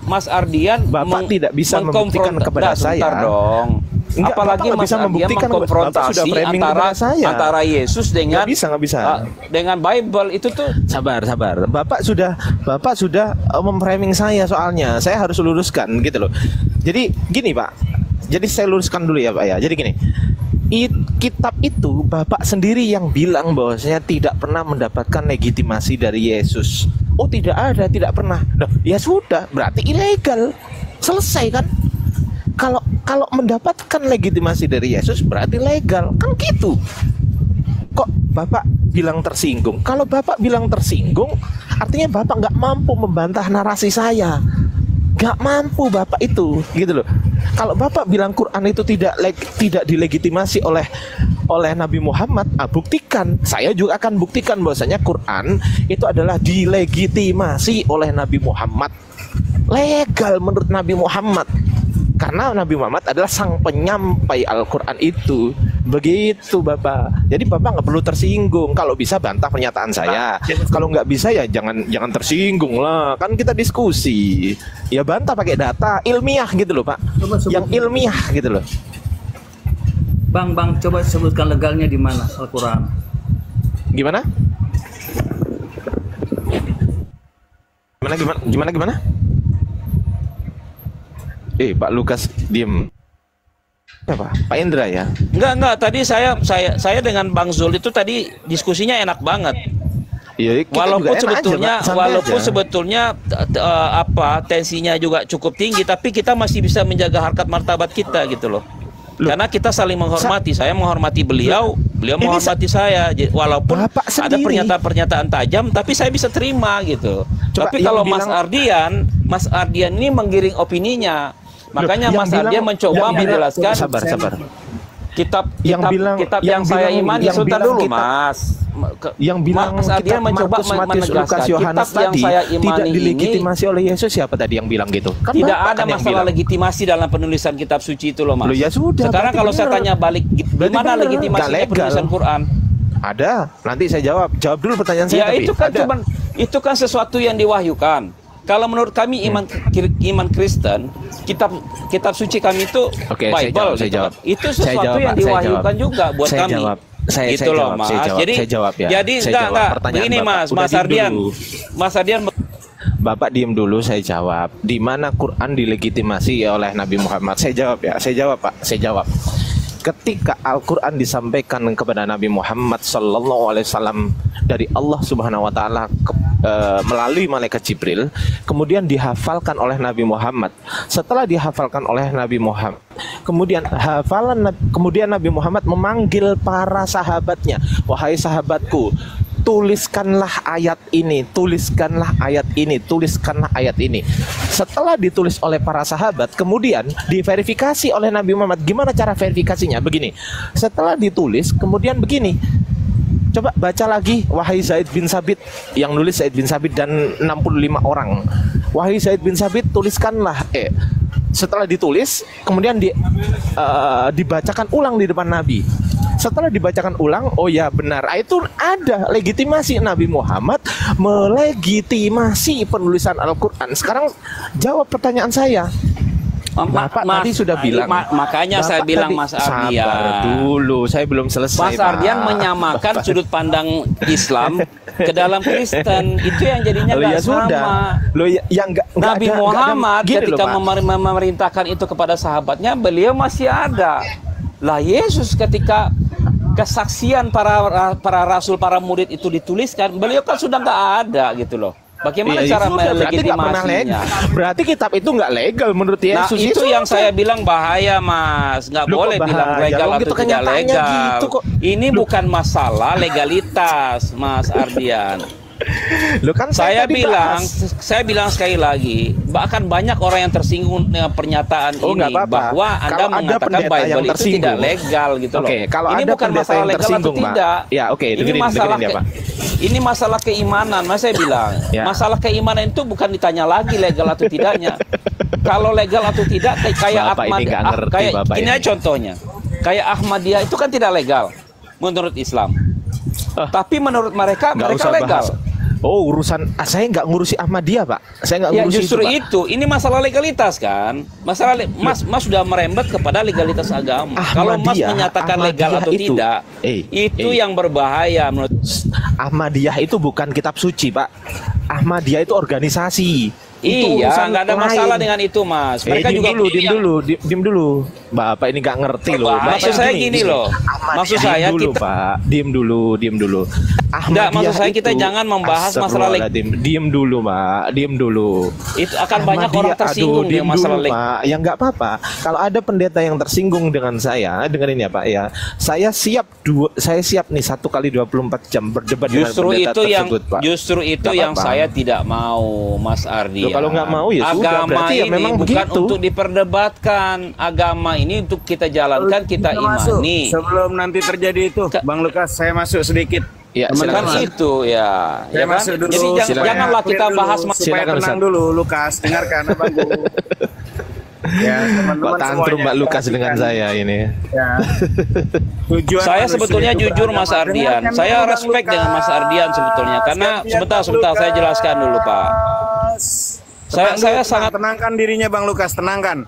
B: Mas Ardian
C: Bapak tidak bisa membuktikan kepada saya.
B: Sebentar dong.
C: Enggak,
B: Apalagi
C: Bapak nggak
B: Mas
C: bisa
B: Ardian
C: membuktikan. Bapak
B: mengkonfrontasi
C: sudah framing kepada saya.
B: antara Yesus dengan
C: Nggak bisa.
B: dengan Bible itu tuh.
C: Sabar. Bapak sudah memframing saya soalnya. Saya harus luruskan gitu loh. Jadi gini, Pak. Jadi saya luruskan dulu ya, Pak ya. Jadi gini. Kitab itu Bapak sendiri yang bilang bahwasanya tidak pernah mendapatkan legitimasi dari Yesus. Oh, tidak ada, tidak pernah. Nah, ya sudah, berarti ilegal. Selesai kan? Kalau mendapatkan legitimasi dari Yesus berarti legal. Kan gitu. Kok Bapak bilang tersinggung? Kalau Bapak bilang tersinggung, artinya Bapak nggak mampu membantah narasi saya. Nggak mampu Bapak itu, gitu loh. Kalau Bapak bilang Quran itu tidak dilegitimasi oleh Nabi Muhammad, buktikan. Saya juga akan buktikan bahwasanya Quran itu adalah dilegitimasi oleh Nabi Muhammad. Legal menurut Nabi Muhammad. Karena Nabi Muhammad adalah sang penyampai Al-Quran itu. Begitu Bapak. Jadi Bapak nggak perlu tersinggung. Kalau bisa bantah pernyataan saya. Kalau nggak bisa ya jangan tersinggung lah. Kan kita diskusi. Ya bantah pakai data ilmiah gitu loh Pak. Yang ilmiah gitu loh.
D: Bang, coba sebutkan legalnya di mana Al-Quran.
C: Gimana? Gimana? Pak Lukas diem. Apa? Pak Indra ya?
B: Enggak. Tadi saya dengan Bang Zul itu tadi diskusinya enak banget.
C: Ya,
B: Walaupun sebetulnya tensinya juga cukup tinggi, tapi kita masih bisa menjaga harkat martabat kita gitu loh. Karena kita saling menghormati. Saya menghormati beliau menghormati saya. Walaupun ada pernyataan-pernyataan tajam, tapi saya bisa terima gitu. Tapi kalau Mas Ardian ini menggiring opininya. Makanya Mas Ardian mencoba menjelaskan.
C: Sabar.
B: Yang saya imani, sebentar dulu Mas.
C: Yang bilang
B: Mas Ardian mencoba
C: Markus, Matius,
B: menegaskan
C: Lukas, Yohanes
B: kitab yang
C: tadi
B: saya
C: tidak
B: imani
C: dilegitimasi oleh Yesus. Siapa tadi yang bilang gitu? Kan
B: tidak
C: Bapak
B: ada
C: kan yang
B: masalah
C: bilang.
B: legitimasi dalam penulisan kitab suci itu loh Mas.
C: Loh, ya sudah,
B: Sekarang
C: berarti
B: kalau saya
C: benar.
B: tanya balik,
C: Berarti
B: gimana
C: benar,
B: legitimasinya
C: nggak legal.
B: penulisan Quran?
C: Ada, nanti saya jawab. Jawab dulu pertanyaan saya.
B: Ya
C: tapi
B: itu kan
C: ada.
B: itu kan sesuatu yang diwahyukan. Kalau menurut kami iman Kristen, kitab suci kami itu
C: Oke,
B: Bible.
C: saya jawab.
B: Itu
C: Saya
B: sesuatu
C: jawab,
B: yang
C: Pak, saya
B: diwahyukan
C: jawab.
B: juga buat
C: Saya
B: kami.
C: jawab. Saya
B: Gitu loh,
C: jawab,
B: Mas.
C: saya jawab,
B: Jadi
C: saya jawab ya.
B: Jadi
C: Saya
B: enggak,
C: jawab pertanyaan
B: begini
C: Bapak.
B: Mas,
C: Udah
B: Mas
C: diem
B: Ardian.
C: dulu.
B: Mas Ardian
C: Bapak diem dulu, saya jawab. Di mana Quran dilegitimasi oleh Nabi Muhammad? Saya jawab ya, saya jawab Pak, saya jawab. Ketika Al-Quran disampaikan kepada Nabi Muhammad Sallallahu Alaihi Wasallam dari Allah Subhanahu Wa Taala melalui malaikat Jibril, kemudian dihafalkan oleh Nabi Muhammad. Setelah dihafalkan oleh Nabi Muhammad, kemudian kemudian Nabi Muhammad memanggil para sahabatnya, wahai sahabatku, tuliskanlah ayat ini, tuliskanlah ayat ini, tuliskanlah ayat ini. Setelah ditulis oleh para sahabat, kemudian diverifikasi oleh Nabi Muhammad. Gimana cara verifikasinya? Begini, setelah ditulis, kemudian begini, coba baca lagi, wahai Zaid bin Sabit. Yang nulis Zaid bin Sabit dan 65 orang. Wahai Zaid bin Sabit, tuliskanlah. Setelah ditulis, kemudian dibacakan ulang di depan Nabi. Setelah dibacakan ulang, oh ya benar, itu ada legitimasi. Nabi Muhammad melegitimasi penulisan Al-Quran. Sekarang jawab pertanyaan saya. Bapak tadi sudah bilang.
B: Makanya
C: Bapak
B: saya bilang
C: tadi,
B: Mas Ardian.
C: sabar dulu, saya belum selesai.
B: Mas Ardian menyamakan sudut pandang Islam ke dalam Kristen. Itu yang jadinya
C: Loh,
B: nggak
C: ya sudah.
B: sama.
C: Loh, yang
B: Nabi Muhammad
C: gini
B: ketika
C: loh, Pak.
B: memerintahkan itu kepada sahabatnya, beliau masih ada. Lah Yesus ketika kesaksian para rasul, para murid itu dituliskan, beliau kan sudah nggak ada gitu loh. Bagaimana
C: Iya,
B: cara
C: itu udah, berarti nggak pernah legal.
B: melegitimasinya?
C: Berarti kitab itu nggak legal menurut Yesus.
B: Nah itu yang saya bilang bahaya Mas. Nggak
C: Loh,
B: boleh
C: kok
B: bilang
C: bahaya?
B: legal
C: Loh,
B: atau
C: gitu,
B: tidak
C: kenyataannya
B: legal.
C: gitu kok.
B: Ini bukan masalah legalitas Mas Ardian.
C: Loh, kan
B: Saya
C: tadi
B: bilang
C: bahas.
B: sekali lagi, bahkan banyak orang yang tersinggung dengan pernyataan
C: Oh,
B: ini
C: nggak apa-apa.
B: bahwa Anda
C: Kalau ada
B: mengatakan
C: pendeta yang
B: Bible itu
C: tersinggung.
B: tidak legal gitu loh.
C: Oke, kalau
B: ini
C: ada
B: bukan
C: pendeta
B: masalah
C: yang
B: legal atau
C: tersinggung, Pak.
B: tidak.
C: Ya, oke,
B: ini
C: dengerin
B: masalah
C: ya, Pak.
B: ini masalah keimanan, Mas saya bilang.
C: Ya.
B: Masalah keimanan itu bukan ditanya lagi legal atau tidaknya. Kalau legal atau tidak kayak
C: Bapak ini nggak ngerti,
B: kayak
C: Bapak
B: ini
C: ini.
B: aja contohnya. Kayak Ahmadiyah itu kan tidak legal menurut Islam. Tapi menurut mereka
C: Nggak
B: mereka
C: usah
B: legal.
C: bahas. Oh, urusan saya nggak ngurusi Ahmadiyah, Pak. Saya nggak
B: Ya
C: ngurusi
B: justru
C: Pak.
B: itu, ini masalah legalitas kan. Masalah Mas sudah merembet kepada legalitas agama. Kalau Mas menyatakan legal atau
C: itu,
B: tidak, itu yang berbahaya menurut.
C: Ahmadiyah itu bukan kitab suci, Pak. Ahmadiyah itu organisasi. Itu
B: Iya,
C: urusan
B: nggak ada
C: lain.
B: masalah dengan itu, Mas. Mereka
C: diem
B: juga
C: dulu, diem dulu. Bapak ini nggak ngerti loh. Bapak
B: Maksud saya gini loh. Maksud saya
C: diem dulu,
B: kita
C: Pak. Diem dulu.
B: Enggak, maksud saya kita
C: itu-
B: jangan membahas masalah
C: Diem dulu, Pak. Diem dulu.
B: itu akan banyak orang tersinggung
C: diem
B: dengan masalah
C: dulu, Pak. Ya nggak apa-apa. Kalau ada pendeta yang tersinggung dengan saya, dengerin ya, Pak ya. Saya siap nih 1 kali 24 jam berdebat dengan
B: Justru
C: pendeta
B: itu yang
C: tersebut, Pak. Nggak
B: yang
C: apa-apa.
B: saya tidak mau, Mas Ardian.
C: Loh, kalau nggak mau ya sudah,
B: agama
C: berarti ya
B: ini
C: memang
B: bukan
C: begitu.
B: untuk diperdebatkan. Agama ini untuk kita jalankan, kita
E: Masuk.
B: imani.
E: Sebelum nanti terjadi itu, Bang Lukas, saya masuk sedikit.
C: Ya,
B: Kan
C: silakan.
B: itu ya,
E: Saya
B: kan?
E: masuk dulu.
B: Jadi
C: Silakan.
B: janganlah
E: Clear
B: kita
E: dulu,
B: bahas
E: supaya
C: Silakan,
E: tenang
C: Ustaz.
E: dulu, Lukas. Dengarkan Abangku. Ya,
C: Kok
E: teman-teman
C: tantrum
E: semuanya,
C: Mbak Lukas dengan
E: perhatikan.
C: saya ini.
E: Ya. Tujuan
B: Saya
E: manusia
B: sebetulnya
E: itu
B: jujur
E: beragama.
B: Mas Ardian.
E: Dengarkan
B: Saya
E: dulu, Bang
B: respect dengan Mas
E: Lukas.
B: Ardian sebetulnya karena
E: Gantian,
B: sebentar
E: Bang
B: saya
E: Lukas.
B: jelaskan dulu, Pak. Saya sangat
E: tenangkan dirinya Bang Lukas, tenangkan.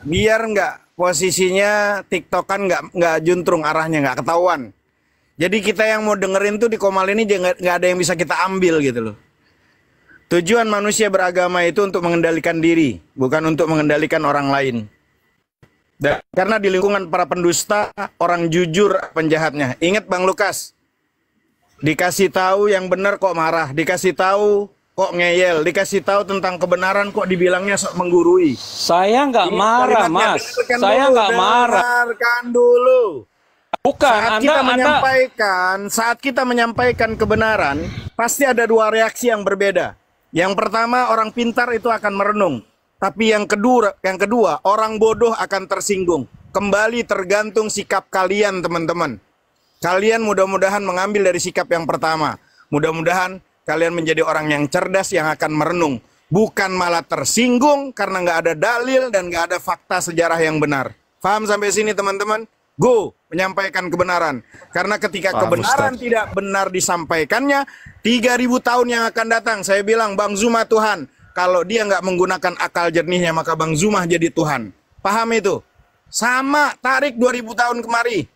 E: Biar nggak posisinya TikTokan nggak juntrung arahnya, nggak ketahuan. Jadi kita yang mau dengerin tuh di Komal ini nggak ada yang bisa kita ambil gitu loh. Tujuan manusia beragama itu untuk mengendalikan diri, bukan untuk mengendalikan orang lain. Dan karena di lingkungan para pendusta, orang jujur penjahatnya. Ingat Bang Lukas, dikasih tahu yang benar kok marah, dikasih tahu kok ngeyel, dikasih tahu tentang kebenaran kok dibilangnya sok menggurui.
B: Saya nggak
E: Ini
B: marah,
E: kalimatnya,
B: Mas.
E: dengarkan
B: Saya
E: dulu,
B: nggak marah.
E: Dengarkan dulu.
B: Bukan,
E: Saat kita menyampaikan kebenaran, pasti ada dua reaksi yang berbeda. Yang pertama, orang pintar itu akan merenung. Tapi yang kedua, orang bodoh akan tersinggung. kembali tergantung sikap kalian, teman-teman. Kalian mudah-mudahan mengambil dari sikap yang pertama. Mudah-mudahan kalian menjadi orang yang cerdas yang akan merenung. Bukan malah tersinggung karena nggak ada dalil dan nggak ada fakta sejarah yang benar. Paham sampai sini, teman-teman? Go menyampaikan kebenaran. Karena ketika
C: Paham,
E: kebenaran
C: Ustaz.
E: tidak benar disampaikannya, 3000 tahun yang akan datang, saya bilang Bang Zuma Tuhan. Kalau dia nggak menggunakan akal jernihnya, maka Bang Zuma jadi Tuhan. Paham itu? Sama, tarik 2000 tahun kemari.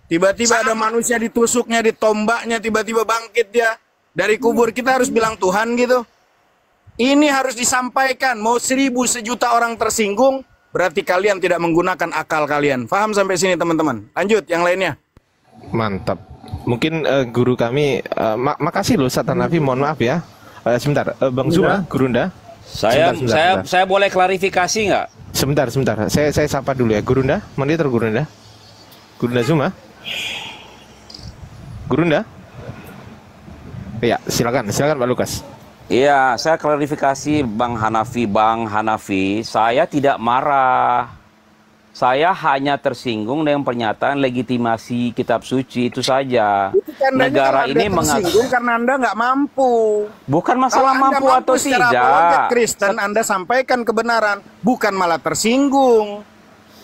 E: Tiba-tiba ada manusia ditusuknya, ditombaknya, tiba-tiba bangkit dia. Dari kubur, kita harus bilang Tuhan gitu. Ini harus disampaikan. Mau 1000, sejuta orang tersinggung, berarti kalian tidak menggunakan akal kalian. Paham sampai sini, teman-teman? Lanjut, yang lainnya.
C: Mantap. Mungkin guru kami, makasih loh Ustaz Hanafi, mohon maaf ya. Sebentar, Bang Zuma, Gurunda.
B: Saya boleh klarifikasi nggak?
C: Sebentar. Saya sapa dulu ya, Gurunda. Monitor Gurunda. Gurunda Zuma. Gurunda. Ya, silakan Pak Lukas.
B: Iya, saya klarifikasi Bang Hanafi, saya tidak marah. Saya hanya tersinggung dengan pernyataan legitimasi kitab suci itu saja.
E: Itu tandanya
B: Negara
E: kalau
B: ini
E: Anda tersinggung karena Anda nggak mampu.
B: bukan
E: Kalau
B: masalah
E: Anda
B: mampu atau
E: secara apologet
B: tidak.
E: Kristen, Anda sampaikan kebenaran, bukan malah tersinggung.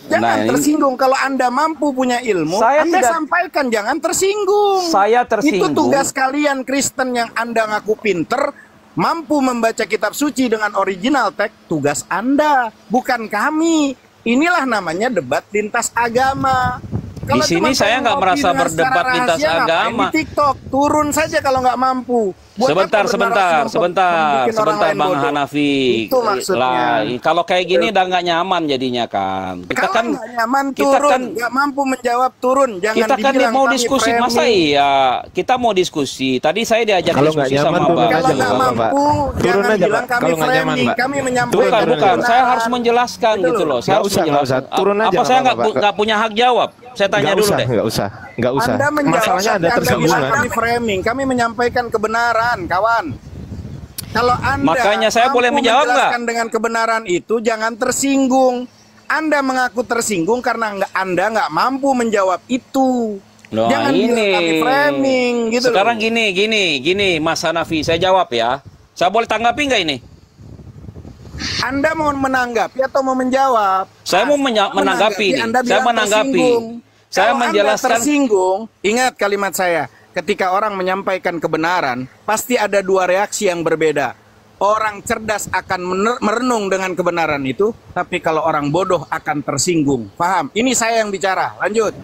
E: Jangan
B: Nah, ini-
E: tersinggung. Kalau Anda mampu punya ilmu,
B: Saya
E: Anda
B: tidak-
E: sampaikan, jangan tersinggung.
B: Saya tersinggung.
E: Itu tugas kalian Kristen yang Anda ngaku pinter, mampu membaca kitab suci dengan original teks, tugas Anda, bukan kami. Inilah namanya debat lintas agama. Kalau
B: Di sini
E: cuma
B: saya
E: pengen
B: nggak
E: ngopi
B: merasa
E: dengan
B: berdebat
E: secara
B: lintas
E: rahasia, ngapain
B: agama.
E: Di TikTok turun saja kalau nggak mampu. Buat
B: Sebentar,
E: apa bernarasi untuk membuat orang lain
B: Bang
E: bodoh?
B: Hanafi.
E: Itu maksudnya.
B: Kalau kayak gini udah nggak nyaman jadinya kan. Kita
E: Kalau
B: kan
E: nggak nyaman
B: kita
E: turun,
B: kan
E: nggak mampu menjawab turun. Jangan
B: kita kan
E: dibilang
B: mau
E: kami
B: diskusi,
E: framing.
B: masa iya kita mau diskusi. Tadi saya diajak
C: Kalau nggak
B: diskusi
C: nyaman,
B: sama
C: turun
B: Bang.
C: aja,
E: Kalau
C: nggak
E: nggak
C: apa-apa, Pak.
E: mampu,
C: Turun
E: jangan
C: aja,
E: bilang
C: Pak.
E: kami
C: Kalau nggak nyaman,
E: framing.
C: Pak.
E: Kami menyampaikan
B: Bukan,
C: Turun aja.
B: saya harus menjelaskan
E: Itu
B: gitu
E: loh.
B: loh. Saya
C: Nggak
B: harus
C: usah, nggak usah.
B: menjelaskan.
C: Turun aja,
B: Apa
C: nggak
B: saya
C: apa-apa, Pak.
B: nggak punya hak jawab? Saya tanya dulu deh.
C: Nggak usah.
E: Anda menjawab,
C: Masalahnya ada
E: Anda bilang
C: tersinggungan.
E: kami framing. Kami menyampaikan kebenaran, kawan. Kalau Anda
B: Makanya saya boleh
E: mampu
B: menjawab nggak?
E: menjelaskan dengan kebenaran itu, jangan tersinggung. Anda mengaku tersinggung karena Anda nggak mampu menjawab itu.
B: Loh,
E: Jangan bilang kami framing gitu
B: Sekarang
E: loh.
B: gini, Mas Hanafi, saya jawab ya. Saya boleh tanggapi nggak ini?
E: Anda mau menanggapi atau mau menjawab?
B: Saya mau menanggapi nih.
E: Anda
B: Saya
E: bilang
B: menanggapi.
E: tersinggung.
B: Saya
E: Kalau
B: menjelaskan.
E: Anda tersinggung, ingat kalimat saya. Ketika orang menyampaikan kebenaran, pasti ada dua reaksi yang berbeda. Orang cerdas akan merenung dengan kebenaran itu, tapi kalau orang bodoh akan tersinggung. Paham? Ini saya yang bicara. Lanjut.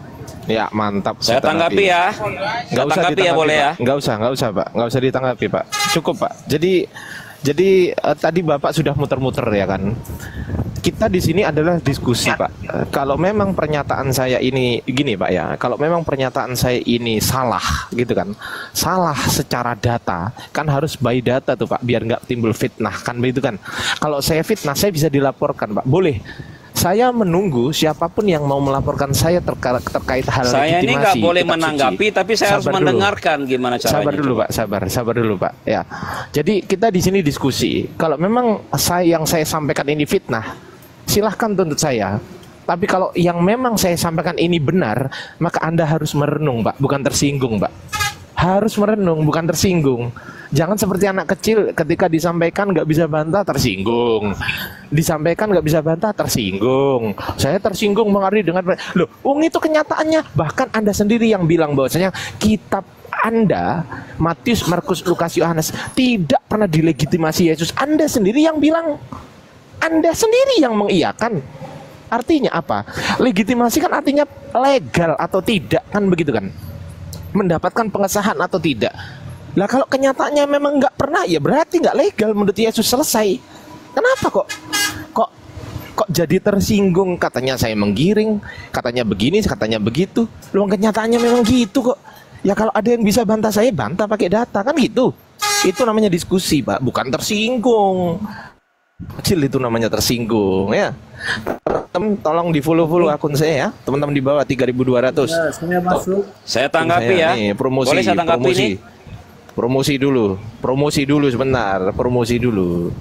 C: Ya, mantap.
B: Saya
C: Ustaz
B: tanggapi
C: Hanafi.
B: ya.
C: Nggak
B: Saya
C: usah
B: tanggapi ya
C: ditanggapi,
B: boleh ya.
C: Pak. Nggak usah Pak. Nggak usah ditanggapi Pak. Cukup Pak. Jadi tadi Bapak sudah muter-muter ya kan. Kita di sini adalah diskusi Pak. Kalau memang pernyataan saya ini gini Pak ya. Kalau memang pernyataan saya ini salah gitu kan. Salah secara data kan harus by data tuh Pak. Biar nggak timbul fitnah kan begitu kan. Kalau saya fitnah saya bisa dilaporkan Pak. Boleh. Saya menunggu siapapun yang mau melaporkan saya terkait hal
B: Saya ini nggak
C: legitimasi
B: boleh
C: kitab
B: menanggapi,
C: suci.
B: tapi saya harus
C: Sabar dulu.
B: mendengarkan gimana caranya.
C: Sabar dulu Pak, sabar dulu Pak. Ya, jadi kita di sini diskusi. Kalau memang yang saya sampaikan ini fitnah, silahkan tuntut saya. Tapi kalau yang memang saya sampaikan ini benar, maka Anda harus merenung Pak, bukan tersinggung Pak. Harus merenung, bukan tersinggung. Jangan seperti anak kecil ketika disampaikan nggak bisa bantah tersinggung. Disampaikan nggak bisa bantah tersinggung. Saya tersinggung mengerti dengan loh, itu kenyataannya. Bahkan Anda sendiri yang bilang bahwasanya kitab Anda Matius, Markus, Lukas, Yohanes tidak pernah dilegitimasi Yesus. Anda sendiri yang bilang. Anda sendiri yang mengiyakan. Artinya apa? Legitimasi kan artinya legal atau tidak, kan begitu kan? Mendapatkan pengesahan atau tidak. Lah kalau kenyataannya memang nggak pernah, ya berarti nggak legal menurut Yesus, selesai. Kenapa kok jadi tersinggung? Katanya saya menggiring, katanya begini, katanya begitu. Loh kenyataannya memang gitu kok. Ya kalau ada yang bisa bantah saya, bantah pakai data kan gitu. Itu namanya diskusi Pak, bukan tersinggung. Kecil itu namanya tersinggung ya. Teman-teman tolong di follow akun saya ya. Teman-teman di bawah 3.200.
D: Ya, saya masuk.
B: Saya tanggapi
C: Saya
B: ya.
C: nih, promosi,
B: Boleh saya tanggapi
C: promosi.
B: ini?
C: Promosi dulu sebentar, promosi dulu.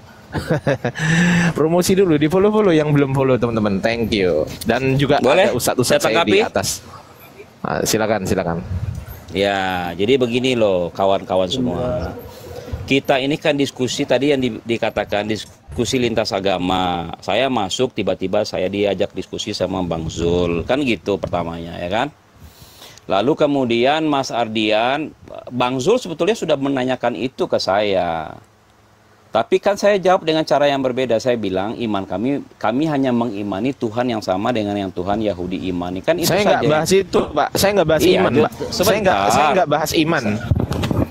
C: Promosi dulu, di follow yang belum follow teman-teman. Thank you. Dan juga
B: Boleh?
C: ada ustadz-ustadz
B: Saya
C: saya di
B: tanggapi?
C: atas. Silakan.
B: Ya, jadi begini loh kawan-kawan semua. Kita ini kan diskusi tadi yang dikatakan diskusi lintas agama. Saya masuk tiba-tiba saya diajak diskusi sama Bang Zul. Kan gitu pertamanya ya kan. Lalu kemudian Mas Ardian, Bang Zul sebetulnya sudah menanyakan itu ke saya. Tapi kan saya jawab dengan cara yang berbeda. Saya bilang iman kami hanya mengimani Tuhan yang sama dengan yang Tuhan Yahudi imani. Kan itu
C: Saya
B: saja.
C: nggak bahas itu, Pak. Saya nggak bahas
B: Iya,
C: iman, Pak.
B: sebentar.
C: Saya nggak bahas iman.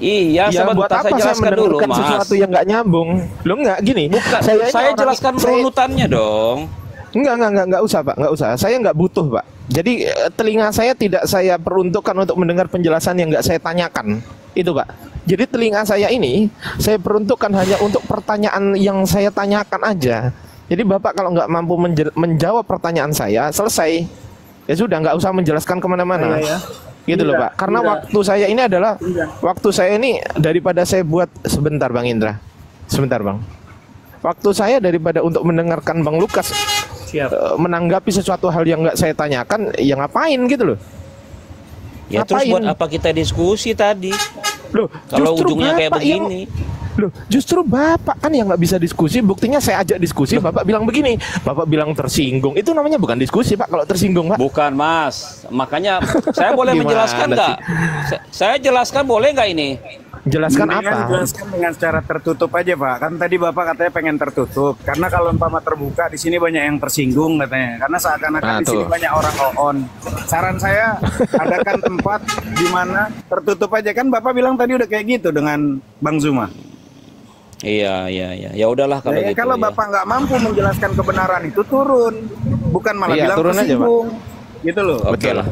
B: Iya,
C: Ya, buat
B: sebentar
C: apa
B: saya jelaskan dulu,
C: mendengarkan
B: Mas.
C: sesuatu yang nggak nyambung? Lo nggak gini.
B: Bukan,
C: ini
B: saya
C: orang-
B: jelaskan runutannya dong.
C: Enggak usah, Pak. Nggak usah. Saya nggak butuh, Pak. Jadi telinga saya tidak saya peruntukkan untuk mendengar penjelasan yang nggak saya tanyakan. Itu, Pak. Jadi telinga saya ini saya peruntukkan hanya untuk pertanyaan yang saya tanyakan aja. Jadi Bapak kalau nggak mampu menjawab pertanyaan saya, selesai. Ya sudah, nggak usah menjelaskan kemana-mana.
E: Iya, ya.
C: Gitu loh, Pak. Karena waktu saya ini adalah waktu saya ini daripada saya buat sebentar, Bang Indra. Sebentar, Bang. Waktu saya daripada untuk mendengarkan Bang Lukas
D: Siap.
C: menanggapi sesuatu hal yang nggak saya tanyakan, ya ngapain gitu loh.
B: Ya terus
C: Ngapain?
B: buat apa kita diskusi tadi?
C: Loh,
B: Kalau
C: justru
B: ujungnya kayak
C: Bapak yang-
B: begini.
C: Loh, justru Bapak kan yang nggak bisa diskusi. Buktinya saya ajak diskusi, Bapak bilang begini. Bapak bilang tersinggung. Itu namanya bukan diskusi, Pak. Kalau tersinggung, Pak.
B: Bukan, Mas. Makanya saya boleh
C: Gimana
B: menjelaskan
C: sih?
B: nggak? Saya jelaskan boleh nggak ini?
C: Jelaskan
E: Mendingan
C: apa?
E: jelaskan dengan secara tertutup aja, Pak. Kan tadi Bapak katanya pengen tertutup. Karena kalau umpama terbuka di sini banyak yang tersinggung katanya. Karena seakan-akan
C: Nah,
E: di sini
C: tuh.
E: banyak orang on. Saran saya adakan tempat di mana tertutup aja. Kan Bapak bilang tadi udah kayak gitu dengan Bang Zuma.
B: Iya. Ya udahlah kalau gitu.
E: Kalau
B: ya.
E: Bapak nggak mampu menjelaskan kebenaran itu turun, bukan malah
C: Iya,
E: bilang
C: turun aja, Pak.
E: tersinggung. Gitu loh.
B: Oke
C: Betul.
B: lah.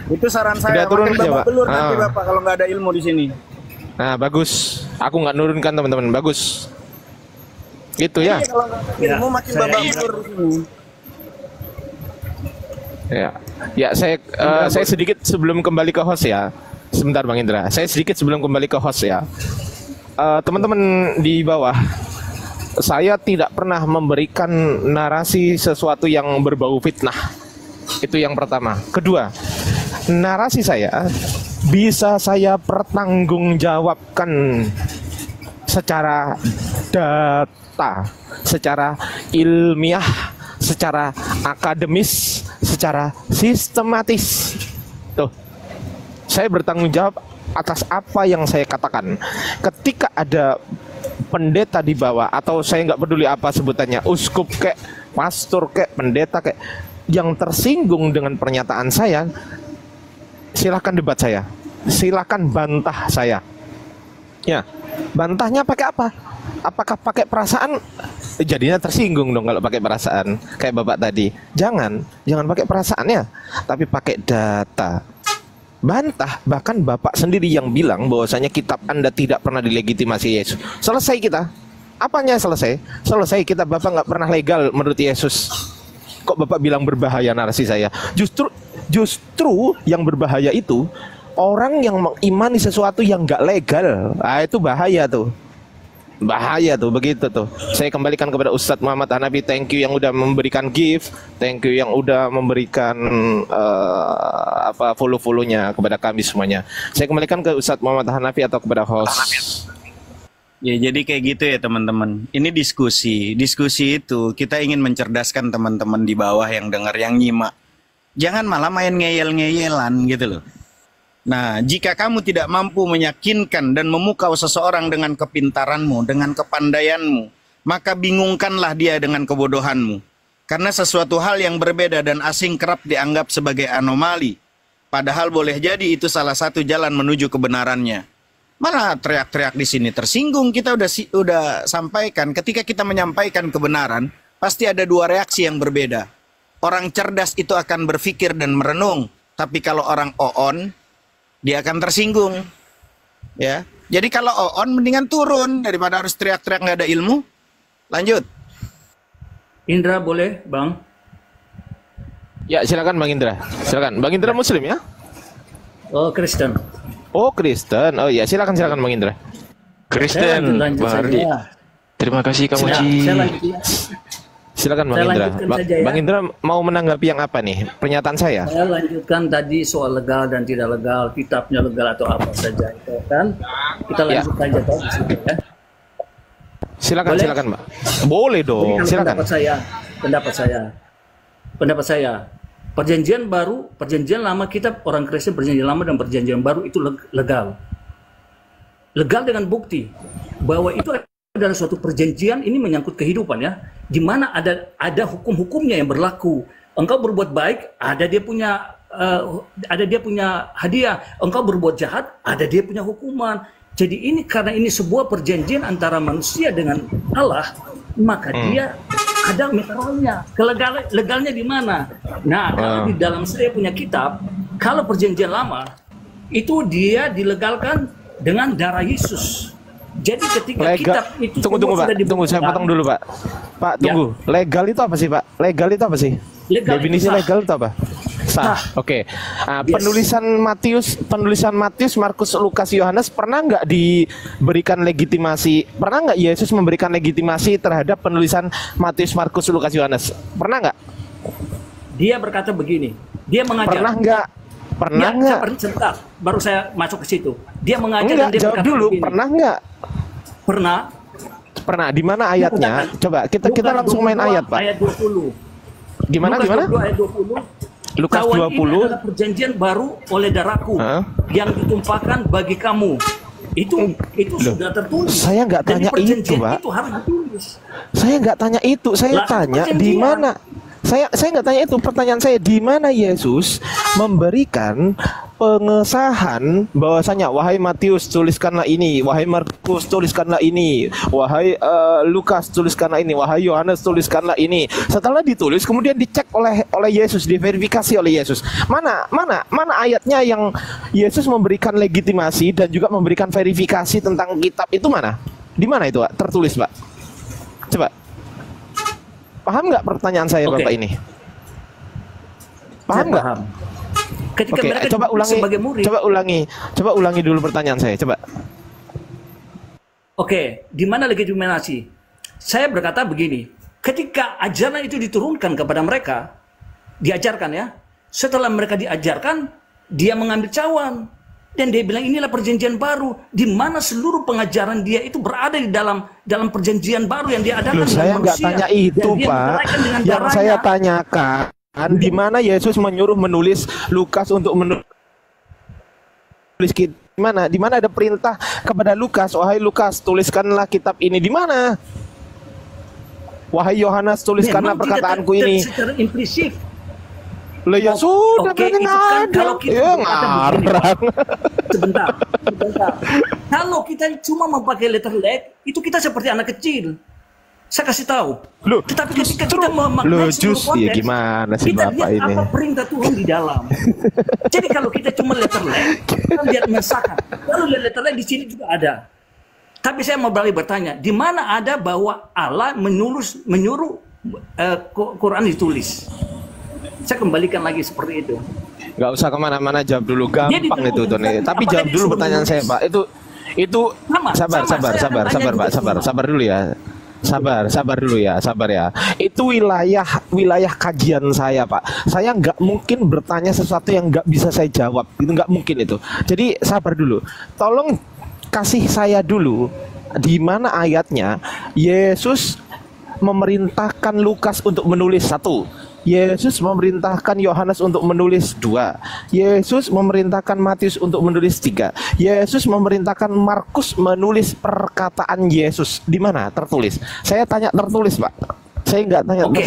E: Itu saran saya.
C: Udah turun
E: Makin
C: aja,
E: Bapak
C: Pak.
E: belur nanti
C: Ah.
E: Bapak kalau nggak ada ilmu di sini.
C: Nah, bagus. Aku nggak nurunkan, teman-teman. Bagus. Gitu ya.
E: Iya, kalau nggak ada ilmu makin
D: saya
E: Bapak
D: ingat.
E: belur di sini.
C: Ya, saya sedikit sebelum kembali ke host ya. Sebentar, Bang Indra. Saya sedikit sebelum kembali ke host ya. Teman-teman di bawah, saya tidak pernah memberikan narasi sesuatu yang berbau fitnah. Itu yang pertama. Kedua, narasi saya bisa saya pertanggungjawabkan secara data, secara ilmiah, secara akademis, secara sistematis. Tuh, saya bertanggung jawab atas apa yang saya katakan. Ketika ada pendeta di bawah, atau saya nggak peduli apa sebutannya, uskup kek, pastor kek, pendeta kek, yang tersinggung dengan pernyataan saya, silakan debat saya, silakan bantah saya. Ya, bantahnya pakai apa? Apakah pakai perasaan? Jadinya tersinggung dong kalau pakai perasaan kayak Bapak tadi. Jangan pakai perasaannya, tapi pakai data. Bantah, bahkan Bapak sendiri yang bilang bahwasanya kitab Anda tidak pernah dilegitimasi Yesus. Selesai kita. Apanya selesai? Selesai kita. Bapak nggak pernah legal menurut Yesus. Kok Bapak bilang berbahaya narasi saya? Justru yang berbahaya itu orang yang mengimani sesuatu yang nggak legal. Ah, itu bahaya tuh. Bahaya tuh, begitu tuh. Saya kembalikan kepada Ustadz Muhammad Hanafi. Thank you yang udah memberikan gift. Thank you yang udah memberikan follow-follownya kepada kami semuanya. Saya kembalikan ke Ustadz Muhammad Hanafi atau kepada host.
E: Ya, jadi kayak gitu ya teman-teman. Ini diskusi. Diskusi itu kita ingin mencerdaskan teman-teman di bawah yang dengar, yang nyimak. Jangan malah main ngeyel-ngeyelan gitu loh. Nah, jika kamu tidak mampu meyakinkan dan memukau seseorang dengan kepintaranmu, dengan kepandaianmu, maka bingungkanlah dia dengan kebodohanmu. Karena sesuatu hal yang berbeda dan asing kerap dianggap sebagai anomali. Padahal boleh jadi itu salah satu jalan menuju kebenarannya. Malah teriak-teriak di sini tersinggung. Kita udah sampaikan, ketika kita menyampaikan kebenaran, pasti ada dua reaksi yang berbeda. Orang cerdas itu akan berpikir dan merenung, tapi kalau orang oon, dia akan tersinggung. Ya. Jadi kalau oon mendingan turun daripada harus teriak-teriak nggak ada ilmu. Lanjut.
D: Indra boleh, Bang?
C: Ya, silakan Bang Indra. Silakan. Bang Indra Muslim ya?
D: Oh, Kristen.
C: Oh, Kristen. Oh ya, silakan Bang Indra.
D: Saya lanjut
A: Bang Ardi.
D: saja.
C: Terima kasih Kang
D: Saya
C: Uci.
D: lanjut ya.
C: Silakan Bang
D: Saya
C: Indra.
D: lanjutkan saja ya.
C: Bang Indra mau menanggapi yang apa nih? Pernyataan saya?
D: Saya lanjutkan tadi soal legal dan tidak legal, kitabnya legal atau apa saja itu kan. Kita
C: Ya.
D: lanjut saja Pak, di situ ya.
C: Silakan,
D: Boleh?
C: silakan, Mbak. Boleh
D: Jadi
C: dong,
D: kalau
C: silakan.
D: pendapat saya, perjanjian baru, perjanjian lama, kita orang Kristen perjanjian lama dan perjanjian baru itu legal. Legal dengan bukti bahwa itu adalah suatu perjanjian, ini menyangkut kehidupan ya, di mana ada hukum-hukumnya yang berlaku. Engkau berbuat baik, ada dia punya hadiah. Engkau berbuat jahat, ada dia punya hukuman. Jadi ini karena ini sebuah perjanjian antara manusia dengan Allah, maka dia ada meteralnya. Legalnya di mana? Nah, kalau di dalam saya punya kitab, kalau perjanjian lama itu dia dilegalkan dengan darah Yesus. Jadi ketika kitab itu
C: Tunggu
D: semua
C: Pak,
D: sudah
C: tunggu saya
D: dibuka,
C: potong dulu Pak. Pak, tunggu. Legal itu apa sih Pak? Legal itu apa sih?
D: Legal
C: Definisi
D: itu sah.
C: legal itu apa? Sah. Oke. Nah,
D: Yes.
C: penulisan Matius, Markus, Lukas, Yohanes pernah nggak diberikan legitimasi? Pernah nggak Yesus memberikan legitimasi terhadap penulisan Matius, Markus, Lukas, Yohanes? Pernah nggak?
D: Dia berkata begini, dia mengajar.
C: Pernah nggak? Pernah
D: Ya,
C: nggak?
D: sebentar, baru saya masuk ke situ. Dia mengajar
C: Enggak,
D: dan dia
C: jawab
D: berkata
C: dulu.
D: begini.
C: Pernah nggak?
D: Pernah.
C: Pernah. Di mana ayatnya? Coba kita
D: Lukas
C: langsung main
D: 22
C: ayat Pak.
D: Ayat 20.
C: Gimana
D: Lukas
C: gimana?
D: 22 ayat 20.
C: Lukas
D: Kawan
C: 20.
D: ini adalah perjanjian baru oleh darahku
C: Hah?
D: yang ditumpahkan bagi kamu. Itu
C: Loh,
D: sudah tertulis.
C: saya nggak
D: Dan di
C: tanya
D: perjanjian
C: itu, Pak.
D: Itu harus ditulis.
C: Saya nggak tanya itu, saya
D: Lah,
C: tanya di
D: perjanjian.
C: mana. Saya nggak tanya itu. Pertanyaan saya di mana Yesus memberikan pengesahan bahwasanya wahai Matius tuliskanlah ini, wahai Markus tuliskanlah ini, wahai Lukas tuliskanlah ini, wahai Yohanes tuliskanlah ini. Setelah ditulis kemudian dicek oleh Yesus, diverifikasi oleh Yesus. Mana ayatnya yang Yesus memberikan legitimasi dan juga memberikan verifikasi tentang kitab itu mana? Di mana itu Pak? Tertulis Pak? Coba. Paham nggak pertanyaan saya
D: Oke.
C: Bapak ini? Paham
D: Saya
C: nggak?
D: paham. Ketika
C: Oke,
D: mereka
C: coba ulangi.
D: sebagai murid.
C: Coba ulangi dulu pertanyaan saya. Coba.
D: Oke, di mana legitimasi? Saya berkata begini, ketika ajaran itu diturunkan kepada mereka, diajarkan ya, setelah mereka diajarkan, dia mengambil cawan. Dan dia bilang inilah perjanjian baru, di mana seluruh pengajaran dia itu berada di dalam perjanjian baru yang dia adakan
C: Loh,
D: dengan
C: saya nggak
D: manusia.
C: tanya itu
D: Dan dia
C: Pak.
D: menyerahkan dengan
C: Yang
D: darahnya.
C: saya tanyakan, di mana Yesus menyuruh menulis Lukas untuk menulis kitab? Di mana ada perintah kepada Lukas, wahai Lukas tuliskanlah kitab ini? Di mana? Wahai Yohanes tuliskanlah
D: Memang tidak
C: perkataanku ini.
D: secara implisit.
C: Loh ya sudah,
D: Oke,
C: berarti
D: itu
C: nggak
D: kan
C: ada.
D: kalau kita
C: Ya
D: berkata begini,
C: ngarang.
D: Sebentar. Kalau kita cuma memakai letter leg, itu kita seperti anak kecil. Saya kasih tahu.
C: Loh,
D: Tetapi ketika
C: justru-
D: kita memaknai
C: loh,
D: seluruh
C: ya gimana sih
D: kita
C: Bapak
D: lihat
C: ini?
D: apa perintah Tuhan di dalam. Jadi kalau kita cuma letter leg, kita lihat mengesahkan. Kalau lihat letter leg di sini juga ada. Tapi saya mau balik bertanya, di mana ada bahwa Allah menyuruh Quran ditulis? Saya kembalikan lagi seperti itu.
C: Nggak usah kemana-mana, jawab dulu, gampang
D: Dia
C: itu Tony.
D: ditulis.
C: Tapi
D: Apakah
C: jawab dulu
D: disuruh
C: pertanyaan saya
D: menulis?
C: Pak. Itu sabar
D: Sama. Saya akan tanya
C: Pak,
D: juga
C: sabar dulu ya. Sabar dulu ya, sabar ya. Itu wilayah kajian saya Pak. Saya nggak mungkin bertanya sesuatu yang nggak bisa saya jawab. Itu nggak mungkin itu. Jadi sabar dulu. Tolong kasih saya dulu di mana ayatnya Yesus memerintahkan Lukas untuk menulis 1. Yesus memerintahkan Yohanes untuk menulis 2. Yesus memerintahkan Matius untuk menulis 3. Yesus memerintahkan Markus menulis perkataan Yesus. Di mana tertulis? Saya tanya tertulis Pak. Saya nggak tanya
D: Oke.